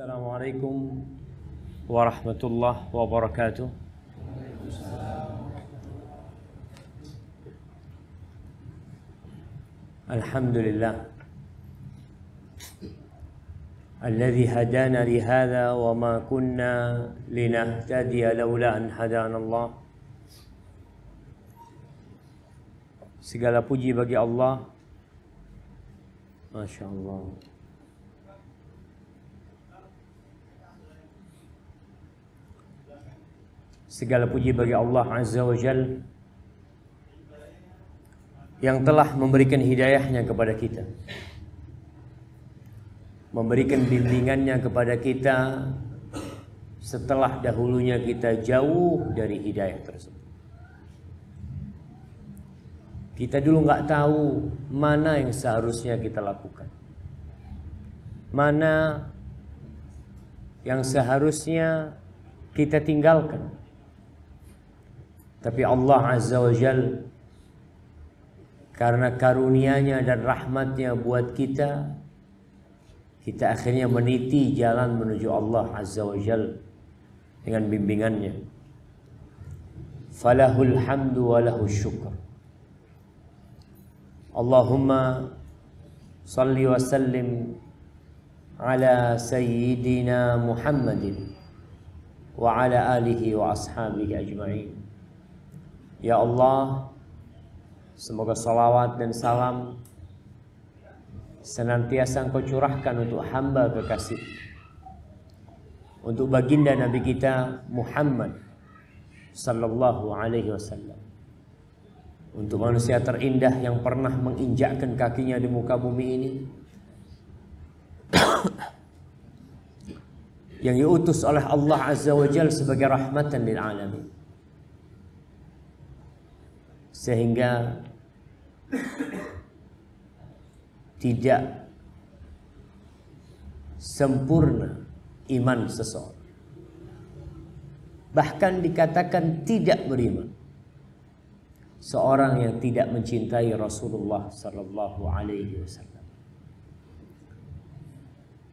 Assalamualaikum warahmatullahi wabarakatuh. Alhamdulillah alladzi hadana li hadza wa ma kunna linahtadiya laula an hadana Allah. Segala puji bagi Allah. Masya Allah. Segala puji bagi Allah Azza wa Jal yang telah memberikan hidayahnya kepada kita, memberikan bimbingannya kepada kita setelah dahulunya kita jauh dari hidayah tersebut. Kita dulu nggak tahu mana yang seharusnya kita lakukan, mana yang seharusnya kita tinggalkan. Tapi Allah Azza wa Jal karena karunia-Nya dan rahmat-Nya buat kita akhirnya meniti jalan menuju Allah Azza wa Jal dengan bimbingannya. Falahul hamdu wa lahus syukr. Allahumma salli wa sallim ala sayyidina Muhammadin wa ala alihi wa ashabihi ajma'in. Ya Allah, semoga salawat dan salam senantiasa Engkau curahkan untuk hamba kekasih, untuk baginda Nabi kita Muhammad sallallahu alaihi wasallam, untuk manusia terindah yang pernah menginjakkan kakinya di muka bumi ini, yang diutus oleh Allah Azza wa Jalla sebagai rahmatan lil alamin, sehingga tidak sempurna iman seseorang, bahkan dikatakan tidak beriman seorang yang tidak mencintai Rasulullah sallallahu alaihi wasallam.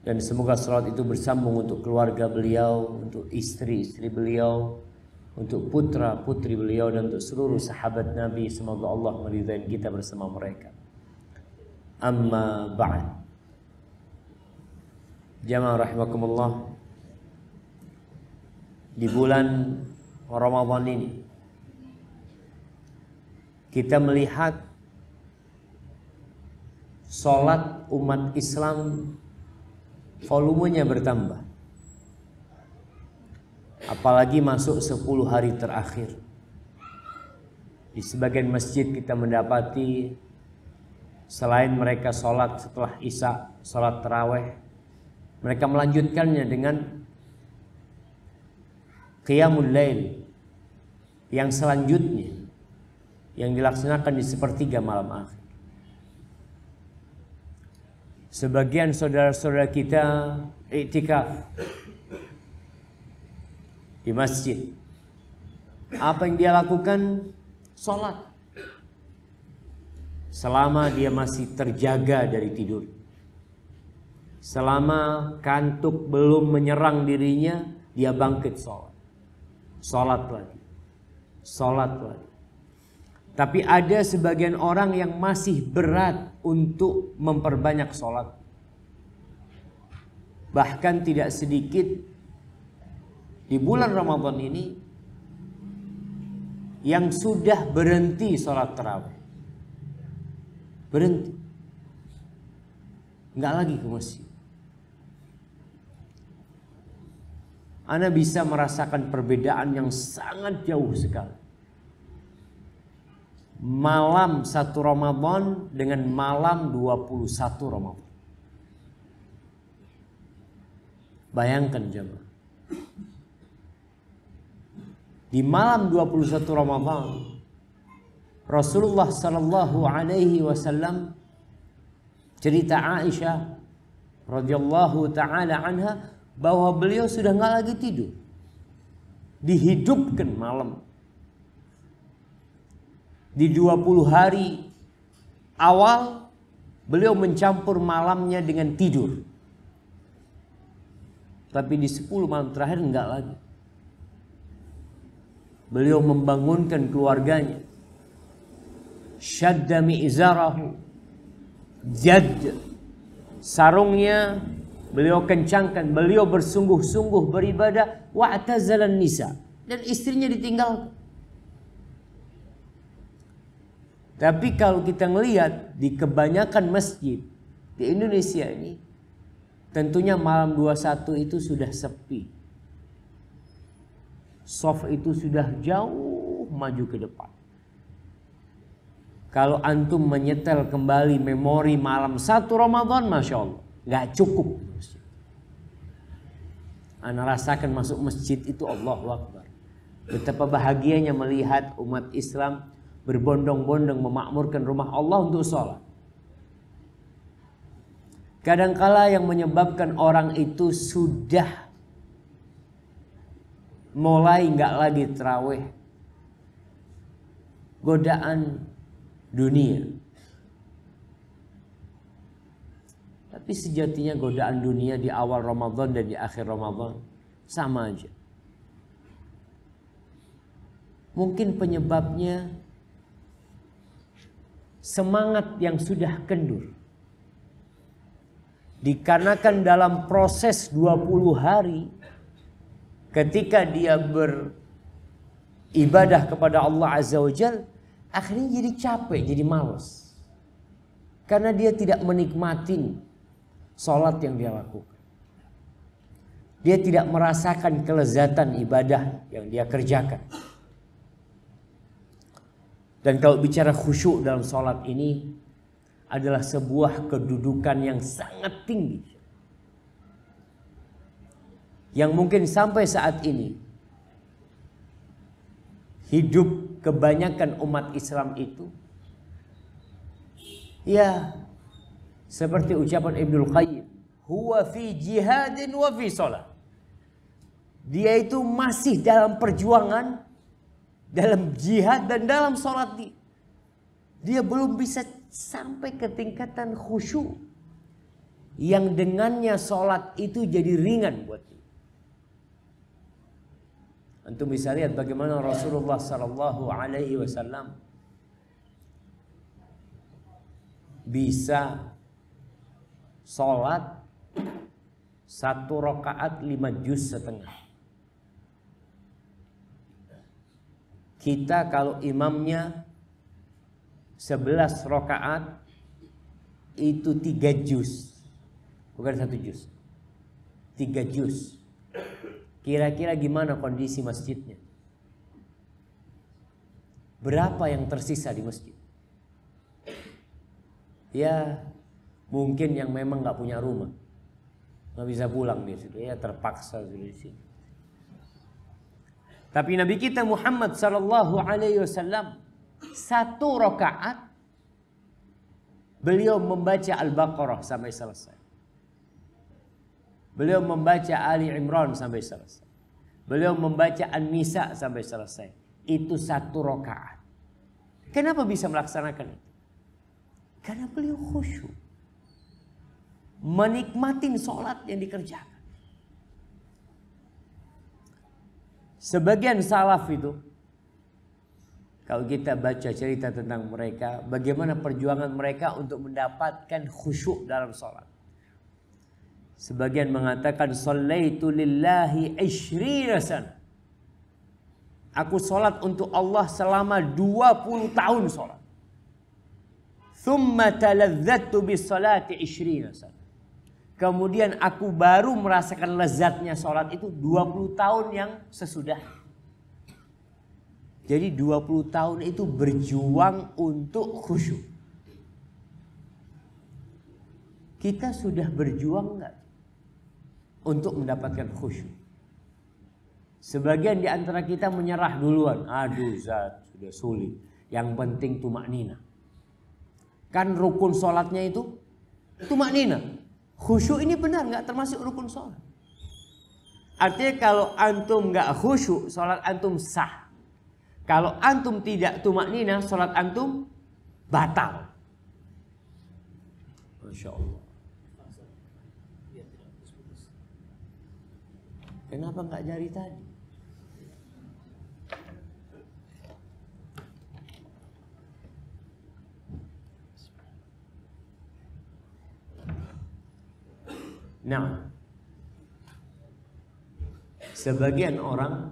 Dan semoga salat itu bersambung untuk keluarga beliau, untuk istri-istri beliau, untuk putra-putri beliau, dan untuk seluruh sahabat Nabi. Semoga Allah meridai kita bersama mereka. Amma ba'd. Jamaah rahimakumullah, di bulan Ramadan ini kita melihat salat umat Islam volumenya bertambah. Apalagi masuk 10 hari terakhir. Di sebagian masjid kita mendapati selain mereka sholat setelah isya, sholat taraweh, mereka melanjutkannya dengan qiyamul lail yang selanjutnya, yang dilaksanakan di sepertiga malam akhir. Sebagian saudara-saudara kita iktikaf di masjid. Apa yang dia lakukan? Sholat. Selama dia masih terjaga dari tidur, selama kantuk belum menyerang dirinya, dia bangkit sholat. Sholat lagi. Sholat lagi. Tapi ada sebagian orang yang masih berat untuk memperbanyak sholat. Bahkan tidak sedikit di bulan Ramadan ini yang sudah berhenti sholat tarawih. Berhenti. Enggak lagi ke masjid. Anda bisa merasakan perbedaan yang sangat jauh sekali. Malam 1 Ramadan dengan malam 21 Ramadan. Bayangkan jemaah. Di malam 21 Ramadan, Rasulullah sallallahu alaihi wasallam, cerita Aisyah radhiyallahu taala anha, bahwa beliau sudah nggak lagi tidur, dihidupkan malam. Di 20 hari awal beliau mencampur malamnya dengan tidur. Tapi di 10 malam terakhir enggak lagi. Beliau membangunkan keluarganya. Syadda mi'zarahu. Jadd. Sarungnya beliau kencangkan. Beliau bersungguh-sungguh beribadah. Wa'tazalan nisa. Dan istrinya ditinggalkan. Tapi kalau kita ngelihat di kebanyakan masjid di Indonesia ini, tentunya malam 21 itu sudah sepi. Shaf itu sudah jauh maju ke depan. Kalau antum menyetel kembali memori malam 1 Ramadan, Masya Allah, gak cukup. Ana rasakan masuk masjid itu Allahu Akbar. Betapa bahagianya melihat umat Islam berbondong-bondong memakmurkan rumah Allah untuk sholat. Kadangkala yang menyebabkan orang itu sudah mulai nggak lagi tarawih, godaan dunia. Tapi sejatinya godaan dunia di awal Ramadan dan di akhir Ramadan sama aja. Mungkin penyebabnya semangat yang sudah kendur. Dikarenakan dalam proses 20 hari ketika dia beribadah kepada Allah Azza wa Jalla, akhirnya jadi capek, jadi malas. Karena dia tidak menikmati sholat yang dia lakukan. Dia tidak merasakan kelezatan ibadah yang dia kerjakan. Dan kalau bicara khusyuk dalam sholat ini adalah sebuah kedudukan yang sangat tinggi. Yang mungkin sampai saat ini hidup kebanyakan umat Islam itu ya seperti ucapan Ibnul Qayyim, huwa fi jihadin wa fi sholat. Dia itu masih dalam perjuangan, dalam jihad dan dalam sholat. Dia belum bisa sampai ke tingkatan khusyuk yang dengannya sholat itu jadi ringan buat dia. Antum bisa lihat bagaimana Rasulullah Sallallahu Alaihi Wasallam bisa sholat 1 rakaat 5 juz setengah. Kita kalau imamnya 11 rakaat itu 3 juz. Bukan 1 juz. 3 juz. Kira-kira gimana kondisi masjidnya? Berapa yang tersisa di masjid? Ya mungkin yang memang gak punya rumah, gak bisa pulang dia sudah, ya terpaksa sudah di sini. Tapi Nabi kita Muhammad Sallallahu Alaihi Wasallam 1 rakaat beliau membaca Al-Baqarah sampai selesai. Beliau membaca Ali Imran sampai selesai. Beliau membaca An-Nisa sampai selesai. Itu 1 rakaat. Kenapa bisa melaksanakan itu? Karena beliau khusyuk. Menikmatin sholat yang dikerjakan. Sebagian salaf itu, kalau kita baca cerita tentang mereka, bagaimana perjuangan mereka untuk mendapatkan khusyuk dalam sholat. Sebagian mengatakan, Shallaitu lillahi 20 sana. Aku sholat untuk Allah selama 20 tahun sholat. Thumma taladzatu bis salati 20 sana. Kemudian aku baru merasakan lezatnya sholat itu 20 tahun yang sesudah. Jadi 20 tahun itu berjuang untuk khusyuk. Kita sudah berjuang enggak untuk mendapatkan khusyuk? Sebagian di antara kita menyerah duluan. Aduh Zat, sudah sulit. Yang penting tumaknina. Kan rukun sholatnya itu tumaknina. Khusyuk ini benar nggak termasuk rukun sholat. Artinya kalau antum nggak khusyuk, sholat antum sah. Kalau antum tidak tumaknina, sholat antum batal. Masya Allah. Kenapa nggak dari tadi? Nah, sebagian orang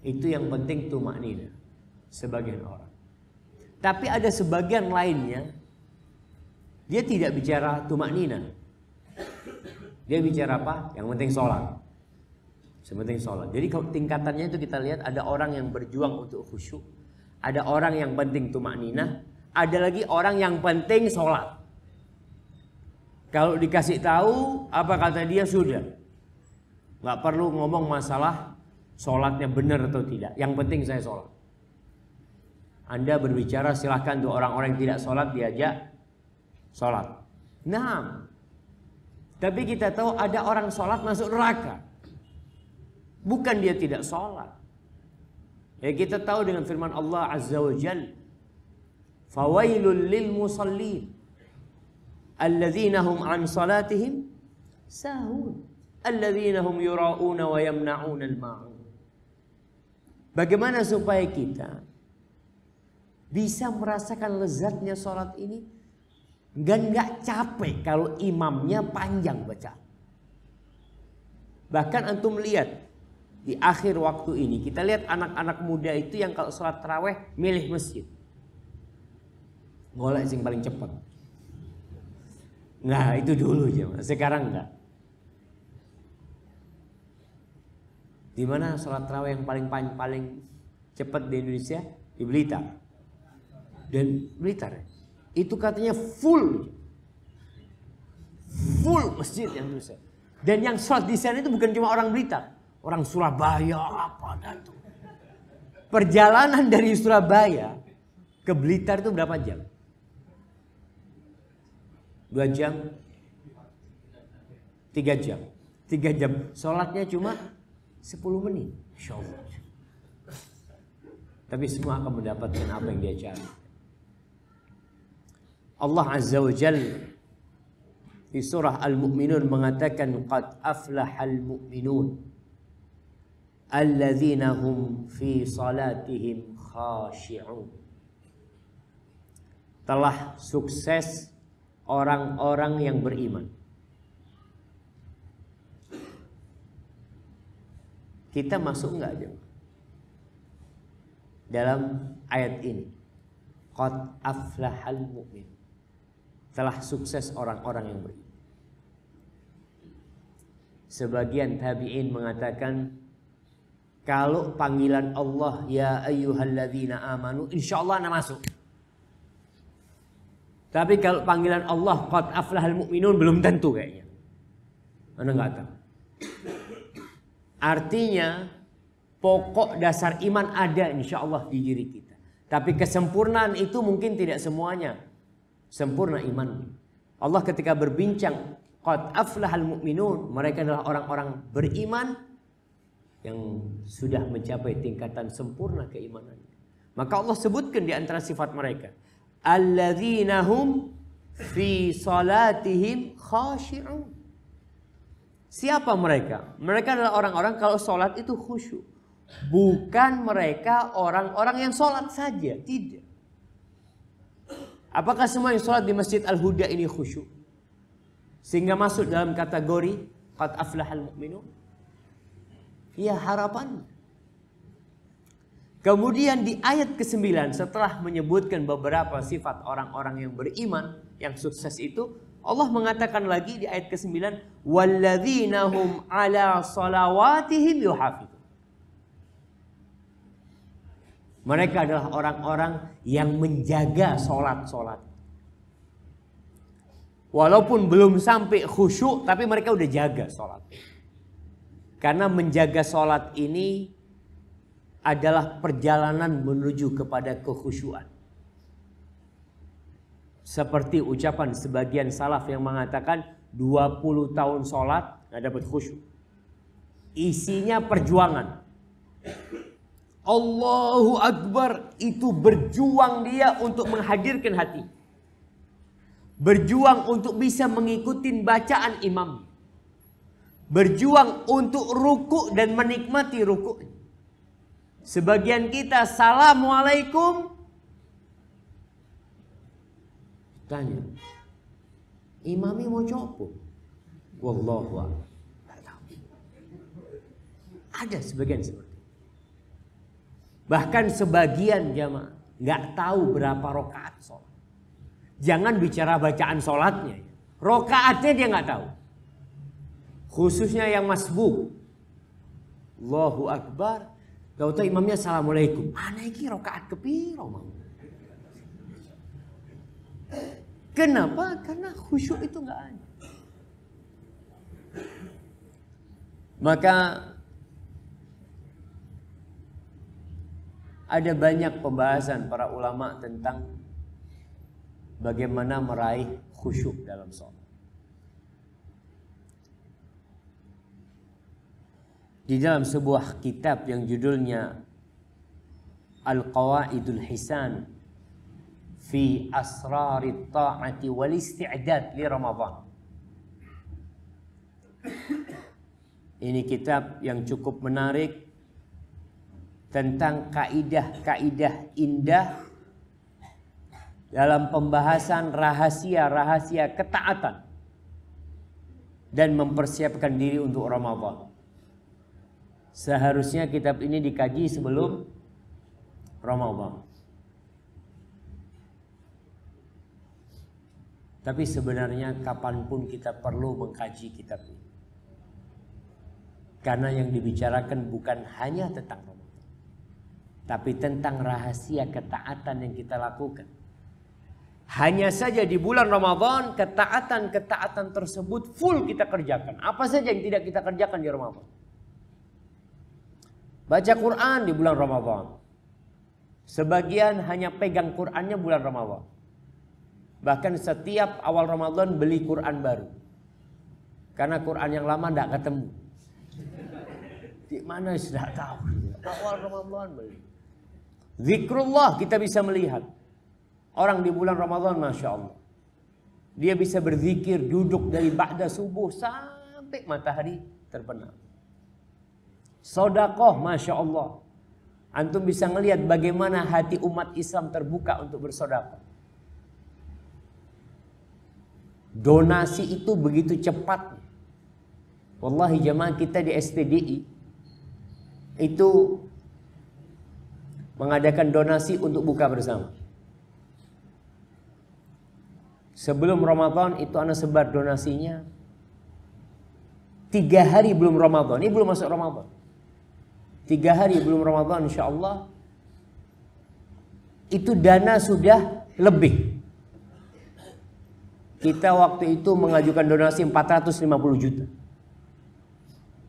itu yang penting tumaknina, sebagian orang. Tapi ada sebagian lainnya dia tidak bicara tumaknina. Dia bicara apa? Yang penting sholat. Sepenting sholat. Jadi kalau tingkatannya itu kita lihat ada orang yang berjuang untuk khusyuk, ada orang yang penting tumaknina, ada lagi orang yang penting sholat. Kalau dikasih tahu apa kata dia sudah, nggak perlu ngomong masalah sholatnya benar atau tidak. Yang penting saya sholat. Anda berbicara silahkan untuk orang-orang yang tidak sholat diajak sholat. Nah, tapi kita tahu ada orang sholat masuk neraka. Bukan dia tidak sholat. Ya kita tahu dengan firman Allah Azza wa Jalla, fawailul lil musallin alladzina hum an salatihim sahun alladzina hum yura'una wa yamna'una al-ma'un. Bagaimana supaya kita bisa merasakan lezatnya sholat ini dan gak capek kalau imamnya panjang baca. Bahkan antum lihat di akhir waktu ini kita lihat anak-anak muda itu yang kalau sholat taraweh milih masjid. Golek sing paling cepat. Nah itu dulu aja, sekarang enggak. Di mana sholat tarawih yang paling cepat di Indonesia? Di Blitar. Dan Blitar itu katanya full masjid yang Indonesia. Dan yang sholat di sana itu bukan cuma orang Blitar, orang Surabaya apa dan itu. Perjalanan dari Surabaya ke Blitar itu berapa jam? 2 jam? 3 jam? 3 jam. Sholatnya cuma 10 menit. Insya Allah. Tapi semua akan mendapatkan apa yang dia cari. Allah Azza wa Jalla di surah Al-Mu'minun mengatakan qad aflahal mu'minun alladzina hum fi salatihim khashi'un. Telah sukses orang-orang yang beriman. Kita masuk enggak aja dalam ayat ini? Qad aflahal mu'min. Telah sukses orang-orang yang beriman. Sebagian tabi'in mengatakan kalau panggilan Allah ya ayyuhalladzina amanu insyaallah anda masuk. Tapi kalau panggilan Allah qad aflahal mu'minun belum tentu kayaknya. Anda enggak tahu. Artinya pokok dasar iman ada insyaallah di diri kita. Tapi kesempurnaan itu mungkin tidak semuanya sempurna iman. Allah ketika berbincang qad aflahal mu'minun, mereka adalah orang-orang beriman yang sudah mencapai tingkatan sempurna keimanannya. Maka Allah sebutkan di antara sifat mereka, alladzina hum fi salatihim khashi'un. Siapa mereka? Mereka adalah orang-orang kalau sholat itu khusyuk. Bukan mereka orang-orang yang sholat saja. Tidak. Apakah semua yang sholat di Masjid Al-Huda ini khusyuk? Sehingga masuk dalam kategori qad aflahal mu'minun? Ya harapan. Kemudian di ayat ke-9 setelah menyebutkan beberapa sifat orang-orang yang beriman yang sukses itu, Allah mengatakan lagi di ayat ke-9, walladzina hum ala salawatihim yuhafizun. Mereka adalah orang-orang yang menjaga sholat-sholat. Walaupun belum sampai khusyuk, tapi mereka udah jaga sholat. Karena menjaga sholat ini adalah perjalanan menuju kepada kekhusyuan. Seperti ucapan sebagian salaf yang mengatakan 20 tahun sholat gak dapat khusyuk. Isinya perjuangan. Allahu Akbar, itu berjuang dia untuk menghadirkan hati. Berjuang untuk bisa mengikuti bacaan imam. berjuang untuk ruku dan menikmati ruku. Sebagian kita assalamualaikum, tanya, imami mau copo? Wallahu a'lam. Ada sebagian seperti itu. Bahkan sebagian jamaah nggak tahu berapa rokaat sholat. Jangan bicara bacaan sholatnya, rokaatnya dia nggak tahu. Khususnya yang masbuk, Allahu Akbar, gak tahu imamnya assalamualaikum. Aneh iki rokaat kepiro mau? Kenapa? Karena khusyuk itu nggak ada. Maka ada banyak pembahasan para ulama tentang bagaimana meraih khusyuk dalam sholat. Di dalam sebuah kitab yang judulnya Al-Qawaidul Hisan fi Asrarit Ta'ati wal Isti'dad li Ramadan. Ini kitab yang cukup menarik tentang kaidah-kaidah indah dalam pembahasan rahasia-rahasia ketaatan dan mempersiapkan diri untuk Ramadan. Seharusnya kitab ini dikaji sebelum Ramadan. Tapi sebenarnya kapanpun kita perlu mengkaji kitab ini. Karena yang dibicarakan bukan hanya tentang Ramadan, tapi tentang rahasia ketaatan yang kita lakukan. Hanya saja di bulan Ramadan, ketaatan-ketaatan tersebut full kita kerjakan. Apa saja yang tidak kita kerjakan di Ramadan? Baca Quran di bulan Ramadan. Sebagian hanya pegang Qurannya bulan Ramadan. Bahkan setiap awal Ramadan beli Quran baru. Karena Quran yang lama tidak ketemu. Di mana sudah tahu. Awal Ramadan beli. Zikrullah kita bisa melihat. Orang di bulan Ramadan Masya Allah. Dia bisa berzikir duduk dari ba'da subuh sampai matahari terbenam. Sedekah, Masya Allah. Antum bisa melihat bagaimana hati umat Islam terbuka untuk bersedekah. Donasi itu begitu cepat. Wallahi jamaah kita di STDI itu mengadakan donasi untuk buka bersama. Sebelum Ramadan itu ana sebar donasinya 3 hari belum Ramadan. Ini belum masuk Ramadan. 3 hari belum Ramadan insya Allah itu dana sudah lebih. Kita waktu itu mengajukan donasi 450 juta.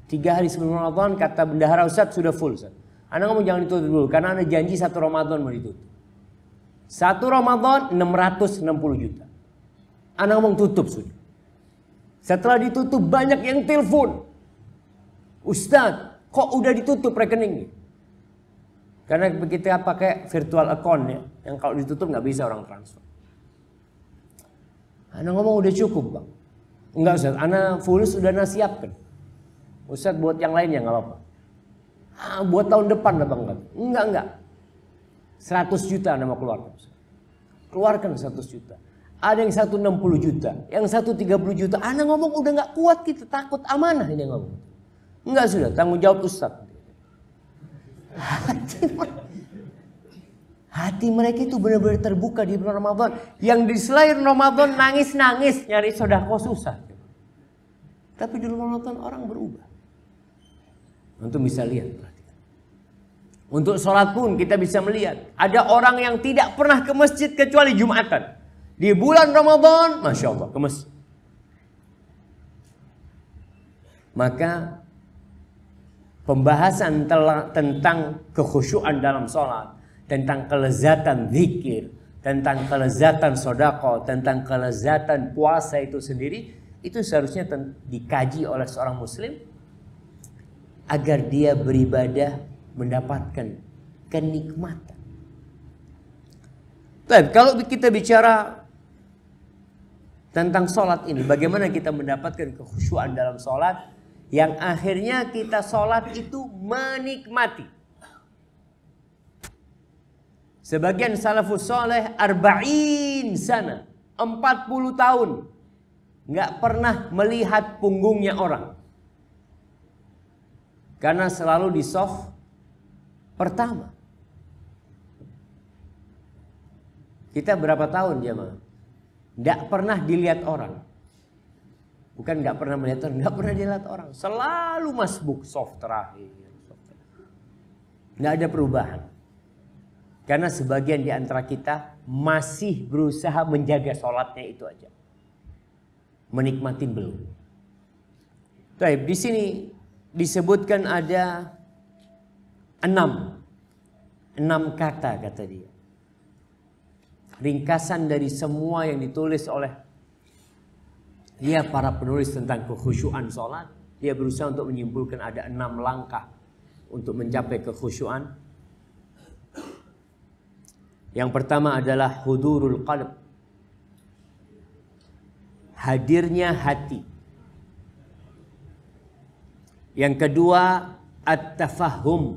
3 hari sebelum Ramadan kata bendahara Ustadz sudah full Ustadz. Anda ngomong jangan ditutup dulu karena ada janji 1 Ramadan mau ditutup. 1 Ramadan 660 juta. Anda ngomong tutup sudah. Setelah ditutup banyak yang telepon. Ustadz kok udah ditutup rekeningnya? Karena kita pakai virtual account ya, yang kalau ditutup nggak bisa orang transfer. Ana ngomong udah cukup bang. Enggak Ustaz, ana fulus udah nasiapkan. Ustaz buat yang lainnya nggak apa-apa. Buat tahun depan lah bang. Enggak. 100 juta ana mau keluarkan. Keluarkan 100 juta. Ada yang 160 juta, yang 130 juta. Ana ngomong udah nggak kuat kita takut amanah ini ngomong. Enggak sudah, tanggung jawab Ustaz. Hati mereka itu benar-benar terbuka di bulan Ramadan. Yang di selain Ramadan nangis-nangis nyari sedekah susah. Tapi di bulan Ramadan orang berubah. Untuk bisa lihat. Untuk sholat pun kita bisa melihat. Ada orang yang tidak pernah ke masjid kecuali Jumatan. Di bulan Ramadan, Masya Allah, ke masjid. Maka pembahasan tentang kekhusyuan dalam sholat, tentang kelezatan zikir, tentang kelezatan sedekah, tentang kelezatan puasa itu sendiri, itu seharusnya dikaji oleh seorang muslim agar dia beribadah mendapatkan kenikmatan. Baik, kalau kita bicara tentang sholat ini, bagaimana kita mendapatkan kekhusyuan dalam sholat? Yang akhirnya kita sholat itu menikmati. Sebagian salafus soleh 40 sana, 40 tahun nggak pernah melihat punggungnya orang, karena selalu di soft pertama. Kita berapa tahun jemaah nggak pernah dilihat orang? Bukan nggak pernah melihat orang, nggak pernah dilihat orang, selalu masbuk soft terakhir. Nggak ada perubahan. Karena sebagian di antara kita masih berusaha menjaga sholatnya itu aja. Menikmatin belum. Baik, di sini disebutkan ada 6 kata dia. Ringkasan dari semua yang ditulis oleh para penulis tentang kekhusyuan sholat. Dia berusaha untuk menyimpulkan ada 6 langkah untuk mencapai kekhusyuan. Yang pertama adalah hudurul qalb. Hadirnya hati. Yang kedua at-tafahum.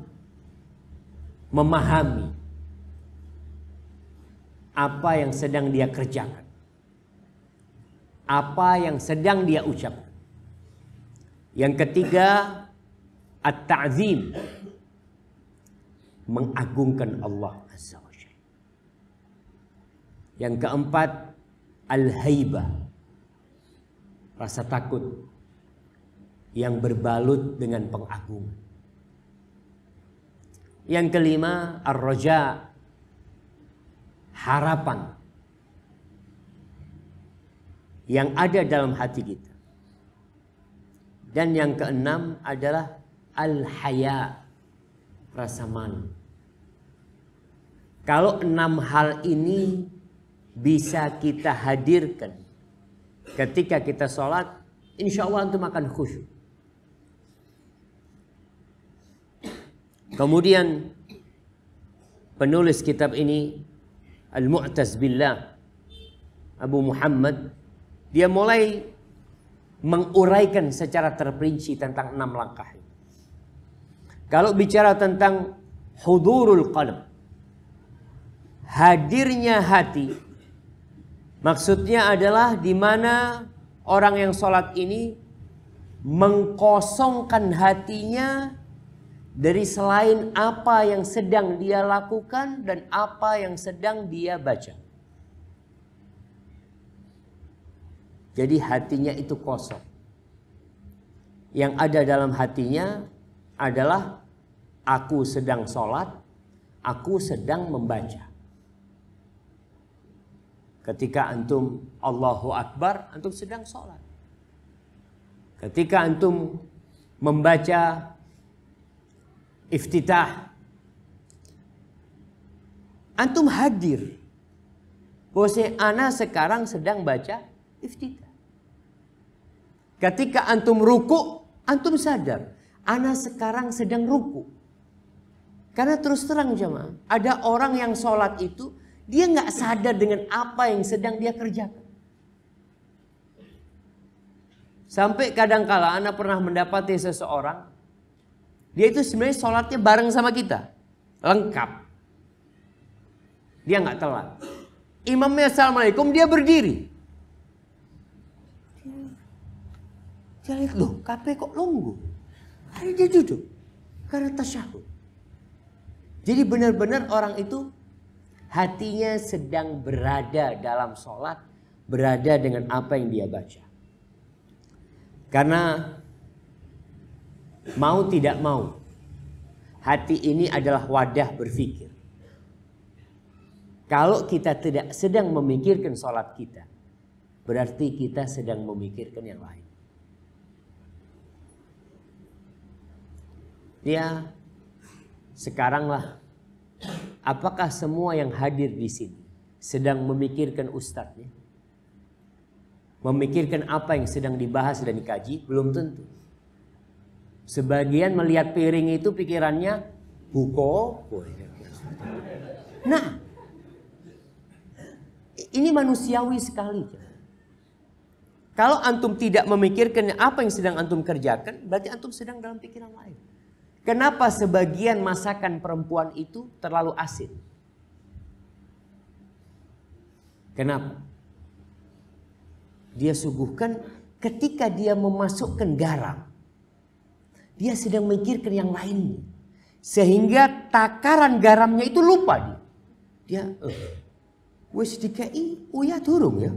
Memahami apa yang sedang dia kerjakan. Apa yang sedang dia ucapkan. Yang ketiga at-ta'zim. Mengagungkan Allah Azza wa Jalla. Yang keempat al-haibah, rasa takut yang berbalut dengan pengagungan. Yang kelima ar-raja, harapan yang ada dalam hati kita. Dan yang keenam adalah al-haya, rasa malu. Kalau 6 hal ini bisa kita hadirkan ketika kita sholat, insya Allah antum akan khusyuk. Kemudian penulis kitab ini Al-Mu'taz Billah, Abu Muhammad, dia mulai menguraikan secara terperinci tentang 6 langkah. Kalau bicara tentang hudurul qalb, hadirnya hati, maksudnya adalah di mana orang yang sholat ini mengkosongkan hatinya dari selain apa yang sedang dia lakukan dan apa yang sedang dia baca. Jadi hatinya itu kosong. Yang ada dalam hatinya adalah aku sedang sholat, aku sedang membaca. Ketika antum Allahu Akbar, antum sedang sholat. Ketika antum membaca iftitah, antum hadir. Bahwasanya ana sekarang sedang baca iftitah. Ketika antum ruku, antum sadar, ana sekarang sedang ruku. Karena terus terang jemaah, ada orang yang sholat itu dia nggak sadar dengan apa yang sedang dia kerjakan. Sampai kadangkala ana pernah mendapati seseorang, dia itu sebenarnya sholatnya bareng sama kita, lengkap. Dia nggak telat. Imamnya assalamualaikum, dia berdiri. Dia lihat, loh, KP kok longgo? Hari dia duduk karena tasyahud. Jadi benar-benar orang itu hatinya sedang berada dalam sholat, berada dengan apa yang dia baca. Karena mau tidak mau, hati ini adalah wadah berpikir. Kalau kita tidak sedang memikirkan sholat kita, berarti kita sedang memikirkan yang lain. Ya, sekaranglah, apakah semua yang hadir di sini sedang memikirkan ustadznya? Memikirkan apa yang sedang dibahas dan dikaji? Belum tentu. Sebagian melihat piring itu pikirannya buko. Nah, ini manusiawi sekali. Kalau antum tidak memikirkan apa yang sedang antum kerjakan, berarti antum sedang dalam pikiran lain. Kenapa sebagian masakan perempuan itu terlalu asin? Kenapa? Dia suguhkan ketika dia memasukkan garam, dia sedang memikirkan yang lainnya. Sehingga takaran garamnya itu lupa dia. Wes dikai, ya turun ya.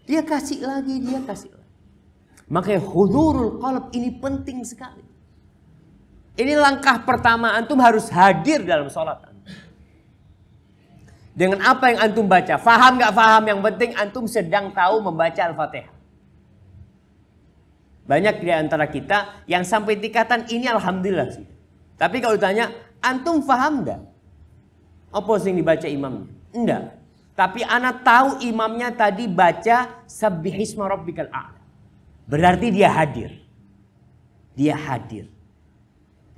Dia kasih lagi. Makanya hudurul qalb ini penting sekali. Ini langkah pertama, antum harus hadir dalam sholat. Dengan apa yang antum baca, faham gak faham, yang penting antum sedang tahu membaca Al-Fatihah. Banyak di antara kita yang sampai tingkatan ini alhamdulillah sih. Tapi kalau ditanya, antum faham gak apa yang dibaca imamnya? Enggak. Tapi anak tahu imamnya tadi baca Sabbihisma Rabbikal A'la. Berarti dia hadir. Dia hadir.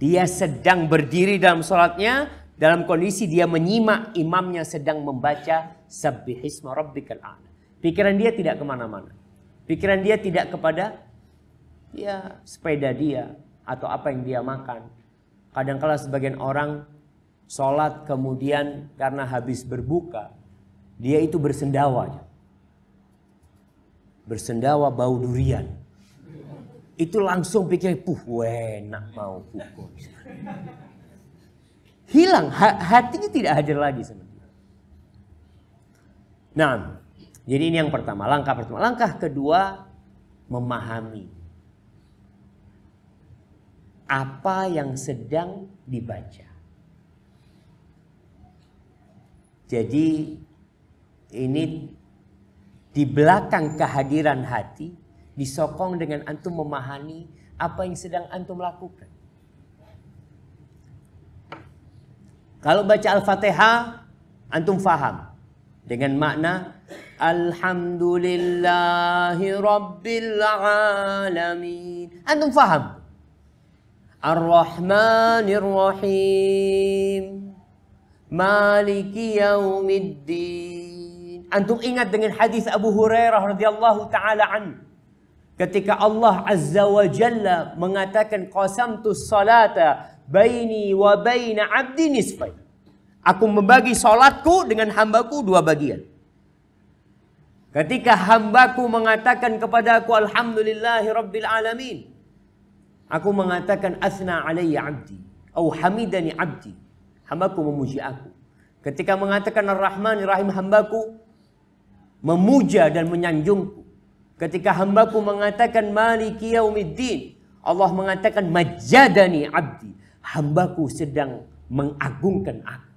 Dia sedang berdiri dalam sholatnya, dalam kondisi dia menyimak imamnya sedang membaca Sabbihisma Rabbikal A'la. Pikiran dia tidak kemana-mana. Pikiran dia tidak kepada sepeda dia atau apa yang dia makan. Kadang-kala sebagian orang sholat kemudian karena habis berbuka, dia itu bersendawa. Bersendawa bau durian. Itu langsung pikir, enak mau pukul. Hilang, hatinya tidak hadir lagi sama dia. Nah, jadi ini yang pertama, langkah pertama. Langkah kedua, memahami apa yang sedang dibaca. Jadi ini di belakang kehadiran hati disokong dengan antum memahami apa yang sedang antum lakukan. Kalau baca Al-Fatihah, antum faham dengan makna Alhamdulillahi Rabbil Alamin. Antum faham. Ar-Rahmanir Rahim. Maliki Yaumiddin. Antum ingat dengan hadis Abu Hurairah radhiyallahu taala anhu. Ketika Allah Azza wa Jalla mengatakan qasamtus salata baini wa baina 'abdi nisfain. Aku membagi salatku dengan hambaku dua bagian. Ketika hambaku mengatakan kepada aku alhamdulillahi rabbil alamin, aku mengatakan asna alayya 'abdi atau hamidani 'abdi. Hambaku memuji aku. Ketika mengatakan Ar-Rahmanir Rahim, hambaku memuja dan menyanjungku. Ketika hambaku mengatakan Maliki Yaumiddin, Allah mengatakan majjadani 'abdi. Hambaku sedang mengagungkan aku.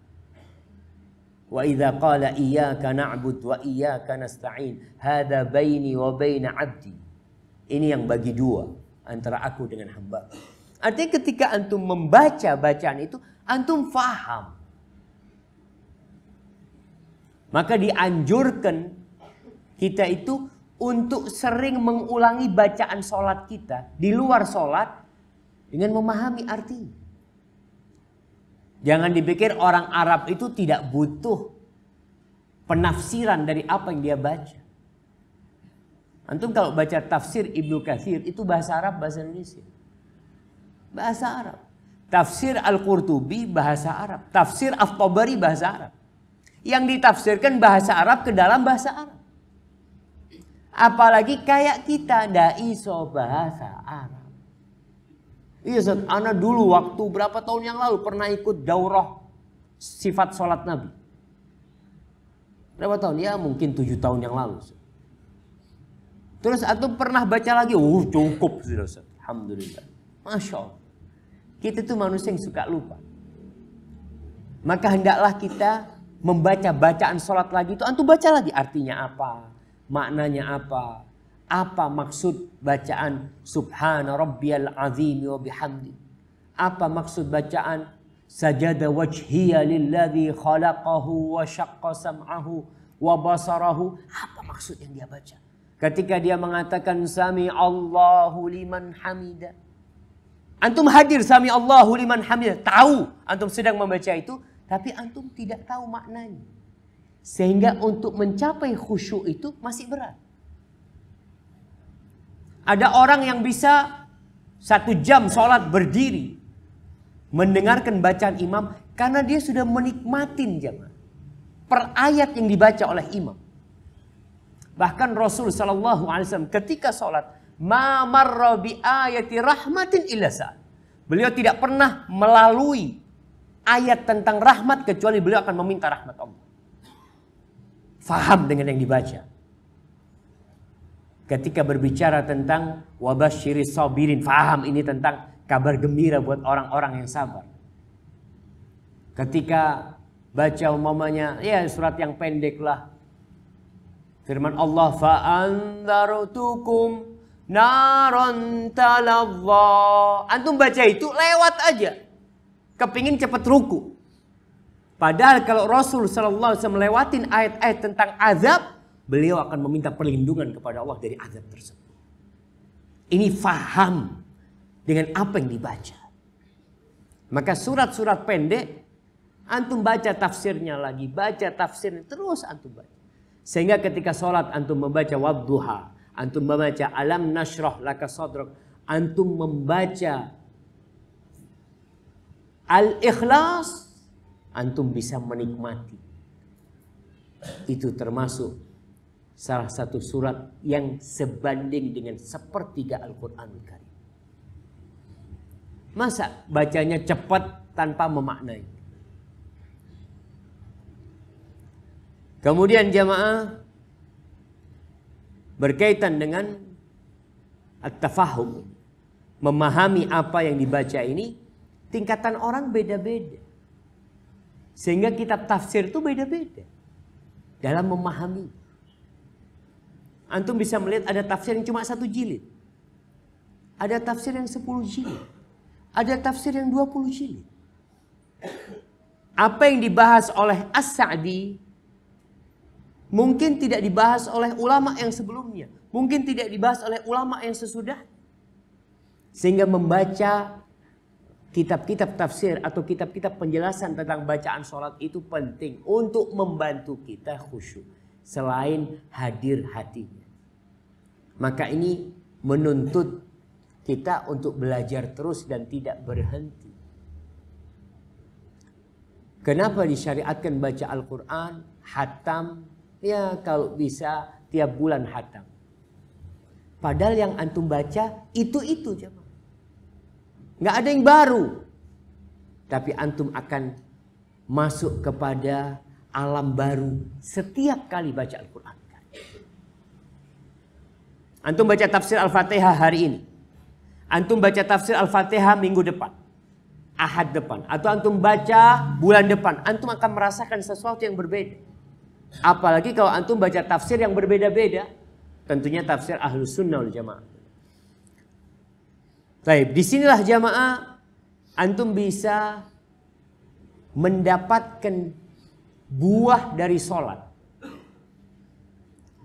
Wa idza qala iyyaka na'bud wa iyyaka nasta'in, hadza baini wa baina 'abdi. Ini yang bagi dua antara aku dengan hambaku. Artinya ketika antum membaca bacaan itu, antum faham. Maka dianjurkan kita itu untuk sering mengulangi bacaan sholat kita di luar sholat dengan memahami artinya. Jangan dipikir orang Arab itu tidak butuh penafsiran dari apa yang dia baca. Antum kalau baca tafsir Ibnu Katsir itu bahasa Arab, bahasa Indonesia. Bahasa Arab. Tafsir Al-Qurtubi bahasa Arab. Tafsir At-Tabari bahasa Arab. Yang ditafsirkan bahasa Arab ke dalam bahasa Arab. Apalagi kayak kita ndak iso bahasa Arab. Iya Ustaz, ana dulu waktu berapa tahun yang lalu pernah ikut daurah sifat sholat Nabi. Berapa tahun? Ya mungkin 7 tahun yang lalu. Terus antum pernah baca lagi? Cukup sudah Ustaz. Alhamdulillah. Masya Allah. Kita tuh manusia yang suka lupa. Maka hendaklah kita membaca bacaan sholat lagi itu. Antum baca lagi artinya apa, maknanya apa, apa maksud bacaan Subhana Rabbiyal Azim wa bihamdi, apa maksud bacaan Sajada wajhiya lilladzi khalaqahu wa syaqqa sam'ahu wa basarahu. Apa maksud yang dia baca ketika dia mengatakan Sami Allahu liman hamida? Antum hadir Sami Allahu liman hamida, tahu antum sedang membaca itu, tapi antum tidak tahu maknanya. Sehingga untuk mencapai khusyuk itu masih berat. Ada orang yang bisa 1 jam sholat berdiri mendengarkan bacaan imam karena dia sudah menikmatin jamaah per ayat yang dibaca oleh imam. Bahkan Rasul sallallahu alaihi wasallam ketika sholat, ma marra bi ayati rahmatin illa sa'al. Beliau tidak pernah melalui ayat tentang rahmat kecuali beliau akan meminta rahmat Allah. Faham dengan yang dibaca. Ketika berbicara tentang wabasyiris sabirin, faham ini tentang kabar gembira buat orang-orang yang sabar. Ketika baca umpamanya ya surat yang pendek lah. Firman Allah, fa'andarutukum naron talazza. Antum baca itu lewat aja. Kepingin cepat ruku. Padahal kalau Rasul sallallahu alaihi wasallam melewatin ayat-ayat tentang azab, beliau akan meminta perlindungan kepada Allah dari azab tersebut. Ini faham dengan apa yang dibaca. Maka surat-surat pendek, antum baca tafsirnya lagi, baca tafsirnya, terus antum baca. Sehingga ketika sholat antum membaca wadduha, antum membaca alam nashrah laka sadrak, antum membaca al-ikhlas, antum bisa menikmati. Itu termasuk salah satu surat yang sebanding dengan sepertiga Al-Quranul Karim. Masa bacanya cepat tanpa memaknai? Kemudian jamaah berkaitan dengan at-tafahum, memahami apa yang dibaca ini, tingkatan orang beda-beda. Sehingga kitab tafsir itu beda-beda dalam memahami. Antum bisa melihat ada tafsir yang cuma 1 jilid. Ada tafsir yang 10 jilid. Ada tafsir yang 20 jilid. Apa yang dibahas oleh As-Sa'di mungkin tidak dibahas oleh ulama yang sebelumnya. Mungkin tidak dibahas oleh ulama yang sesudah. Sehingga membaca kitab-kitab tafsir atau kitab-kitab penjelasan tentang bacaan sholat itu penting untuk membantu kita khusyuk. Selain hadir hatinya. Maka ini menuntut kita untuk belajar terus dan tidak berhenti. Kenapa disyariatkan baca Al-Quran, hatam? Ya kalau bisa tiap bulan hatam. Padahal yang antum baca itu jemaah. Nggak ada yang baru. Tapi antum akan masuk kepada alam baru setiap kali baca Al-Quran. Antum baca tafsir Al-Fatihah hari ini. Antum baca tafsir Al-Fatihah minggu depan. Ahad depan. Atau antum baca bulan depan. Antum akan merasakan sesuatu yang berbeda. Apalagi kalau antum baca tafsir yang berbeda-beda. Tentunya tafsir Ahlus Sunnah wal Jamaah. Baik, disinilah jamaah antum bisa mendapatkan buah dari sholat.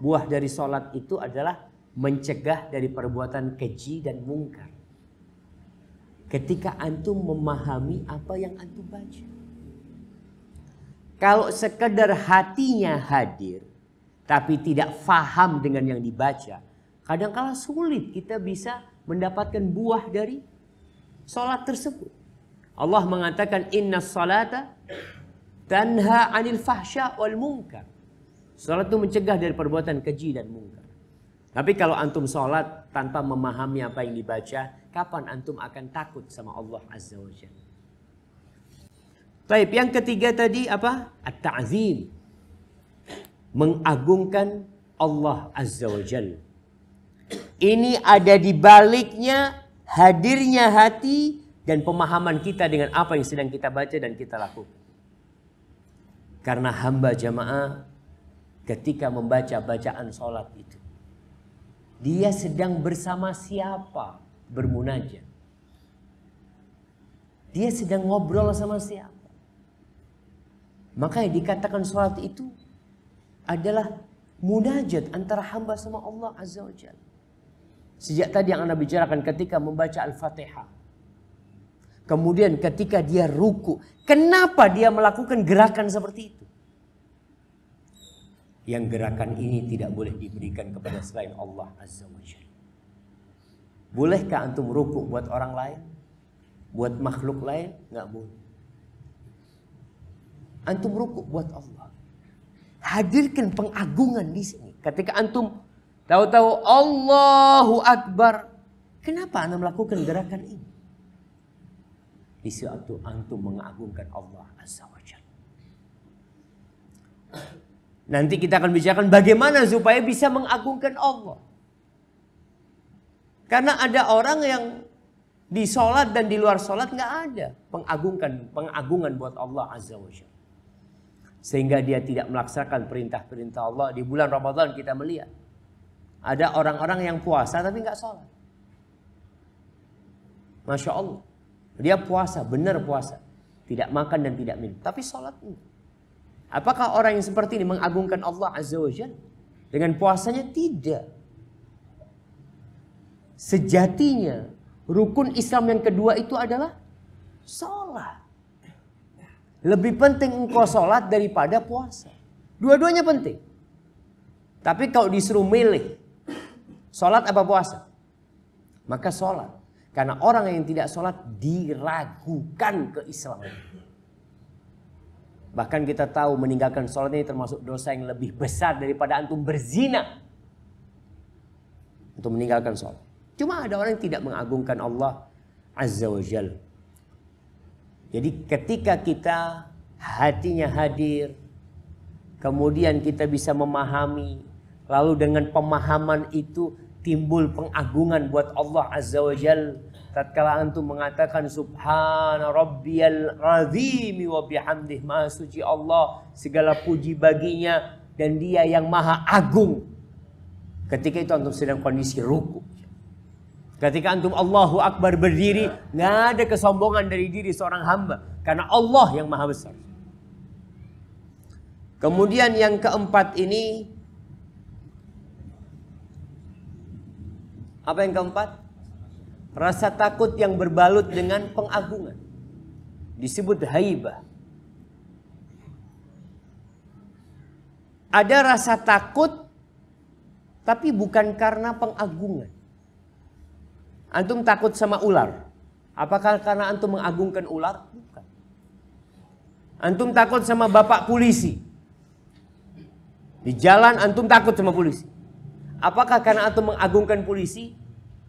Buah dari sholat itu adalah mencegah dari perbuatan keji dan mungkar. Ketika antum memahami apa yang antum baca. Kalau sekedar hatinya hadir, tapi tidak faham dengan yang dibaca, kadang-kala sulit kita bisa mendapatkan buah dari sholat tersebut. Allah mengatakan inna salata tanha anil fahsya wal munkar. Sholat itu mencegah dari perbuatan keji dan mungkar. Tapi kalau antum sholat tanpa memahami apa yang dibaca, kapan antum akan takut sama Allah Azza wa Jalla? Baik, yang ketiga tadi apa? At-ta'zim. Mengagungkan Allah Azza wa Jalla. Ini ada di baliknya hadirnya hati dan pemahaman kita dengan apa yang sedang kita baca dan kita lakukan. Karena hamba jamaah ketika membaca bacaan sholat itu, dia sedang bersama siapa bermunajat? Dia sedang ngobrol sama siapa? Makanya dikatakan sholat itu adalah munajat antara hamba sama Allah Azza wa Jalla. Sejak tadi yang Anda bicarakan ketika membaca Al-Fatihah. Kemudian ketika dia ruku. Kenapa dia melakukan gerakan seperti itu? Yang gerakan ini tidak boleh diberikan kepada selain Allah Azza wa Jalla. Bolehkah antum rukuk buat orang lain? Buat makhluk lain? Nggak boleh. Antum rukuk buat Allah. Hadirkan pengagungan di sini. Ketika antum tahu-tahu Allahu Akbar, kenapa anda melakukan gerakan ini? Di saat itu antum mengagungkan Allah Azza wa Jalla. Nanti kita akan bicarakan bagaimana supaya bisa mengagungkan Allah. Karena ada orang yang di sholat dan di luar sholat nggak ada pengagungan buat Allah Azza wa Jalla. Sehingga dia tidak melaksanakan perintah-perintah Allah. Di bulan Ramadan kita melihat ada orang-orang yang puasa tapi nggak sholat. Masya Allah. Dia puasa, benar puasa. Tidak makan dan tidak minum. Tapi sholat enggak. Apakah orang yang seperti ini mengagungkan Allah Azza wa Jalla? Dengan puasanya? Tidak. Sejatinya rukun Islam yang kedua itu adalah sholat. Lebih penting engkau sholat daripada puasa. Dua-duanya penting. Tapi kalau disuruh milih sholat apa puasa? Maka sholat. Karena orang yang tidak sholat diragukan keislaman. Bahkan kita tahu meninggalkan sholat ini termasuk dosa yang lebih besar daripada antum berzina. Untuk meninggalkan sholat. Cuma ada orang yang tidak mengagungkan Allah Azza wa Jalla. Jadi ketika kita hatinya hadir, kemudian kita bisa memahami, lalu dengan pemahaman itu timbul pengagungan buat Allah Azza wa Jalla. Tatkala antum mengatakan subhana rabbiyal azim wa bihamdih, maha suci Allah, segala puji baginya dan dia yang maha agung. Ketika itu antum sedang kondisi ruku. Ketika antum Allahu Akbar berdiri, nggak ada kesombongan dari diri seorang hamba, karena Allah yang maha besar. Kemudian yang keempat ini, apa yang keempat? Rasa takut yang berbalut dengan pengagungan. Disebut haibah. Ada rasa takut, tapi bukan karena pengagungan. Antum takut sama ular. Apakah karena antum mengagungkan ular? Bukan. Antum takut sama bapak polisi. Di jalan antum takut sama polisi. Apakah karena antum mengagungkan polisi?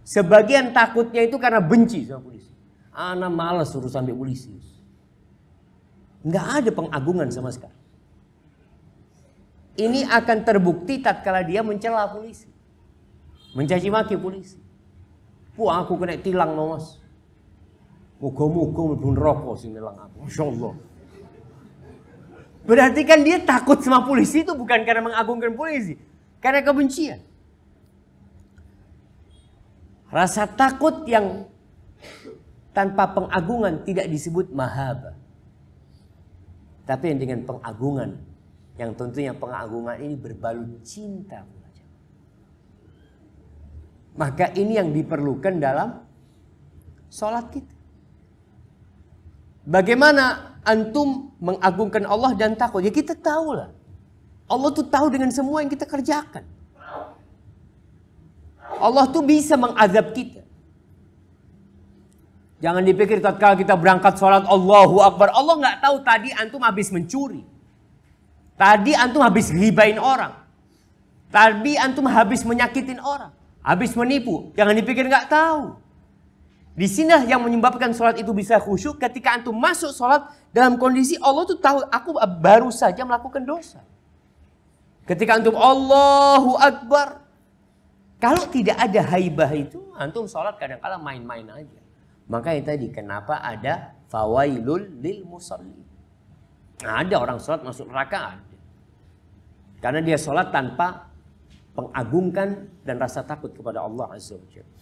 Sebagian takutnya itu karena benci sama polisi. Ana malas urusan dengan polisi. Nggak ada pengagungan sama sekali. Ini akan terbukti tatkala dia mencela polisi. Mencaci maki polisi. Wah, aku kena tilang no mas. Moga-moga mlebu neraka sing nilang aku. Masyaallah. Berarti kan dia takut sama polisi itu bukan karena mengagungkan polisi, karena kebencian. Rasa takut yang tanpa pengagungan tidak disebut mahabbah. Tapi yang dengan pengagungan, yang tentunya pengagungan ini berbalut cinta. Maka ini yang diperlukan dalam sholat kita. Bagaimana antum mengagungkan Allah dan takut? Ya kita tahu lah. Allah tuh tahu dengan semua yang kita kerjakan. Allah tuh bisa mengazab kita. Jangan dipikir tatkala kita berangkat sholat Allahu Akbar, Allah nggak tahu tadi antum habis mencuri. Tadi antum habis ghibain orang. Tadi antum habis menyakitin orang. Habis menipu. Jangan dipikir nggak tahu. Di sini yang menyebabkan sholat itu bisa khusyuk ketika antum masuk sholat dalam kondisi Allah tuh tahu aku baru saja melakukan dosa. Ketika antum Allahu Akbar, kalau tidak ada haibah itu, antum sholat kadang-kala main-main aja. Makanya tadi kenapa ada fawailul lil musalli. Nah, ada orang sholat masuk neraka ada. Karena dia sholat tanpa pengagungkan dan rasa takut kepada Allah Azza wa Jalla.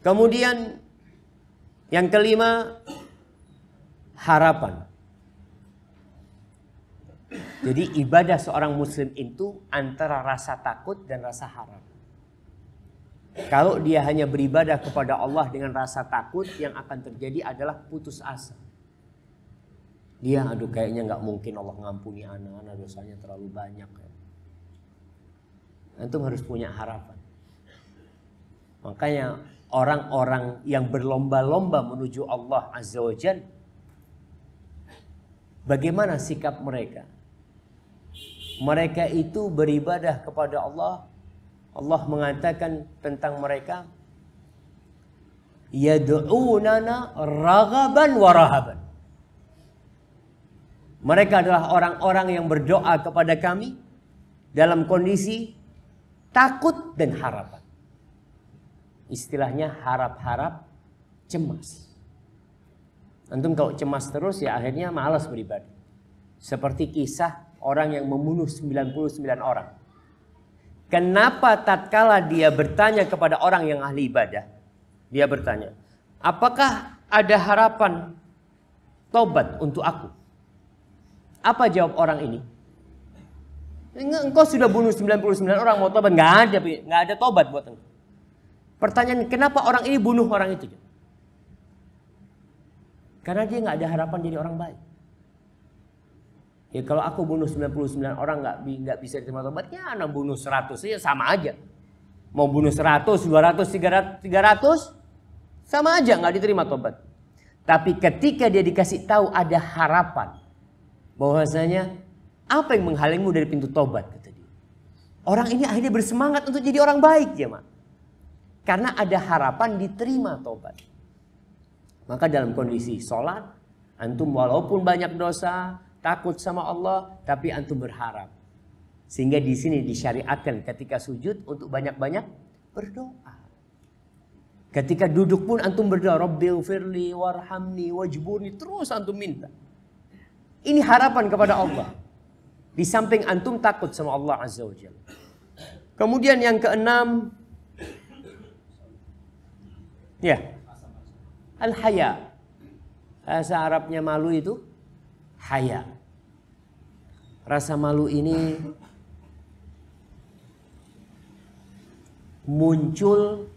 Kemudian yang kelima, harapan. Jadi ibadah seorang muslim itu antara rasa takut dan rasa harap. Kalau dia hanya beribadah kepada Allah dengan rasa takut, yang akan terjadi adalah putus asa. Dia aduh kayaknya nggak mungkin Allah ngampuni anak dosanya terlalu banyak. Antum harus punya harapan. Makanya orang-orang yang berlomba-lomba menuju Allah Azza wa Jalla, bagaimana sikap mereka? Mereka itu beribadah kepada Allah. Allah mengatakan tentang mereka, yad'unana raghaban wa rahaban. Mereka adalah orang-orang yang berdoa kepada kami dalam kondisi takut dan harapan. Istilahnya harap-harap, cemas. Antum kalau cemas terus ya akhirnya malas beribadah. Seperti kisah orang yang membunuh 99 orang. Kenapa tatkala dia bertanya kepada orang yang ahli ibadah, dia bertanya, apakah ada harapan tobat untuk aku? Apa jawab orang ini? Engkau sudah bunuh 99 orang, mau tobat? Nggak ada tobat buat engkau. Pertanyaan, kenapa orang ini bunuh orang itu? Karena dia nggak ada harapan jadi orang baik. Ya kalau aku bunuh 99 orang nggak bisa diterima tobatnya, anak bunuh 100 ya sama aja. Mau bunuh 100, 200, 300 sama aja nggak diterima tobat. Tapi ketika dia dikasih tahu ada harapan, bahwasanya apa yang menghalangmu dari pintu tobat, kata dia. Orang ini akhirnya bersemangat untuk jadi orang baik ya, Mak. Karena ada harapan diterima tobat. Maka dalam kondisi sholat, antum walaupun banyak dosa, takut sama Allah, tapi antum berharap. Sehingga di sini disyariatkan ketika sujud untuk banyak-banyak berdoa. Ketika duduk pun antum berdoa, Rabbighfirli warhamni wajburni, terus antum minta. Ini harapan kepada Allah. Di samping antum takut sama Allah Azza wa Jalla. Kemudian yang keenam, ya, al-haya. Bahasa Arabnya malu itu haya. Rasa malu ini muncul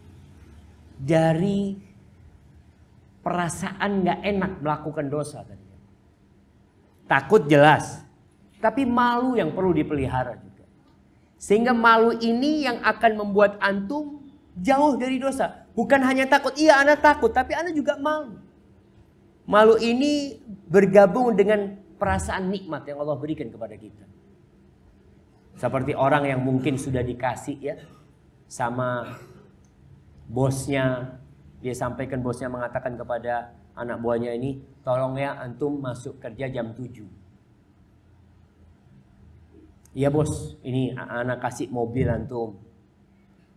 dari perasaan gak enak melakukan dosa tadi. Takut jelas, tapi malu yang perlu dipelihara juga. Sehingga malu ini yang akan membuat antum jauh dari dosa. Bukan hanya takut, iya Anda takut, tapi Anda juga malu. Malu ini bergabung dengan perasaan nikmat yang Allah berikan kepada kita. Seperti orang yang mungkin sudah dikasih ya sama bosnya. Dia sampaikan, bosnya mengatakan kepada anak buahnya ini, tolong ya antum masuk kerja jam 7. Iya bos, ini anak kasih mobil antum.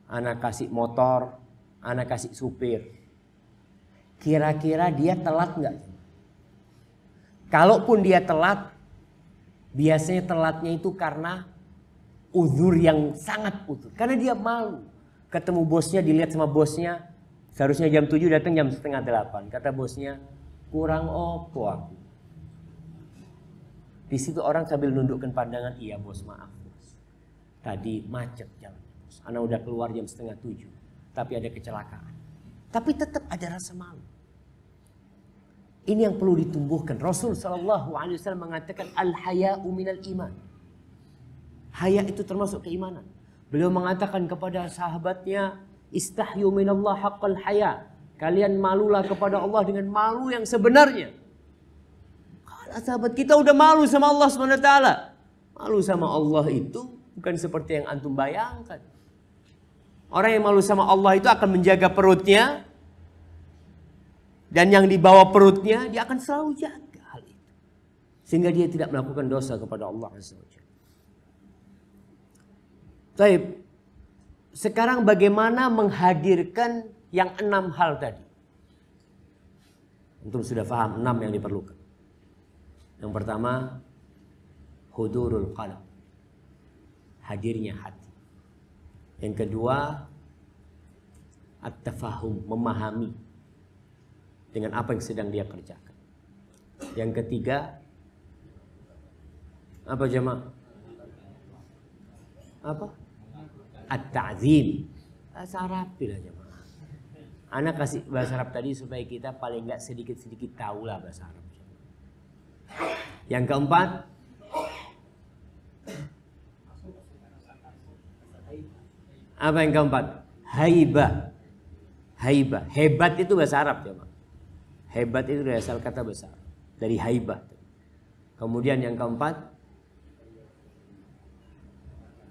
Anak kasih motor, anak kasih supir. Kira-kira dia telat nggak? Kalaupun dia telat, biasanya telatnya itu karena uzur yang sangat uzur. Karena dia malu. Ketemu bosnya, dilihat sama bosnya, seharusnya jam 7 datang jam setengah 8. Kata bosnya, kurang opo aku. Di situ orang sambil nundukkan pandangan, iya bos maaf bos. Tadi macet jalan bos. Anak udah keluar jam setengah 7. Tapi ada kecelakaan. Tapi tetap ada rasa malu. Ini yang perlu ditumbuhkan. Rasul SAW mengatakan al-haya'u minal iman. Haya itu termasuk keimanan. Beliau mengatakan kepada sahabatnya, istahyu minallah haqqal haya. Kalian malulah kepada Allah dengan malu yang sebenarnya. Kalau sahabat kita udah malu sama Allah SWT. Malu sama Allah itu bukan seperti yang antum bayangkan. Orang yang malu sama Allah itu akan menjaga perutnya. Dan yang dibawa perutnya, dia akan selalu jaga hal itu. Sehingga dia tidak melakukan dosa kepada Allah Azza wa Jalla. Baik. Sekarang bagaimana menghadirkan yang 6 hal tadi? Antum sudah paham 6 yang diperlukan. Yang pertama, hudurul qalb. Hadirnya hati. Yang kedua, at-tafahum, memahami dengan apa yang sedang dia kerjakan. Yang ketiga, apa jemaah? Apa? At-ta'zim. Bahasa Arab lah jemaah. Anak kasih bahasa Arab tadi supaya kita paling enggak sedikit-sedikit tahulah bahasa Arab. Yang keempat, apa yang keempat? Haibah. Haibah. Hebat itu bahasa Arab ya, Pak. Hebat itu dari asal kata bahasa Arab. Dari haibah. Kemudian yang keempat,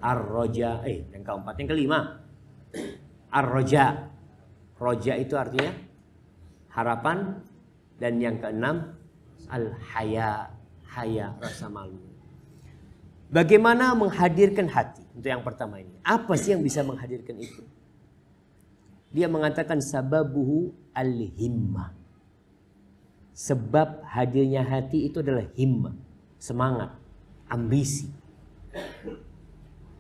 ar-roja. Yang keempat, yang kelima, ar-roja. Roja itu artinya harapan. Dan yang keenam, al-haya. Haya, rasa malu. Bagaimana menghadirkan hati? Untuk yang pertama ini. Apa sih yang bisa menghadirkan itu? Dia mengatakan sababuhu al-himmah. Sebab hadirnya hati itu adalah himmah. Semangat, ambisi.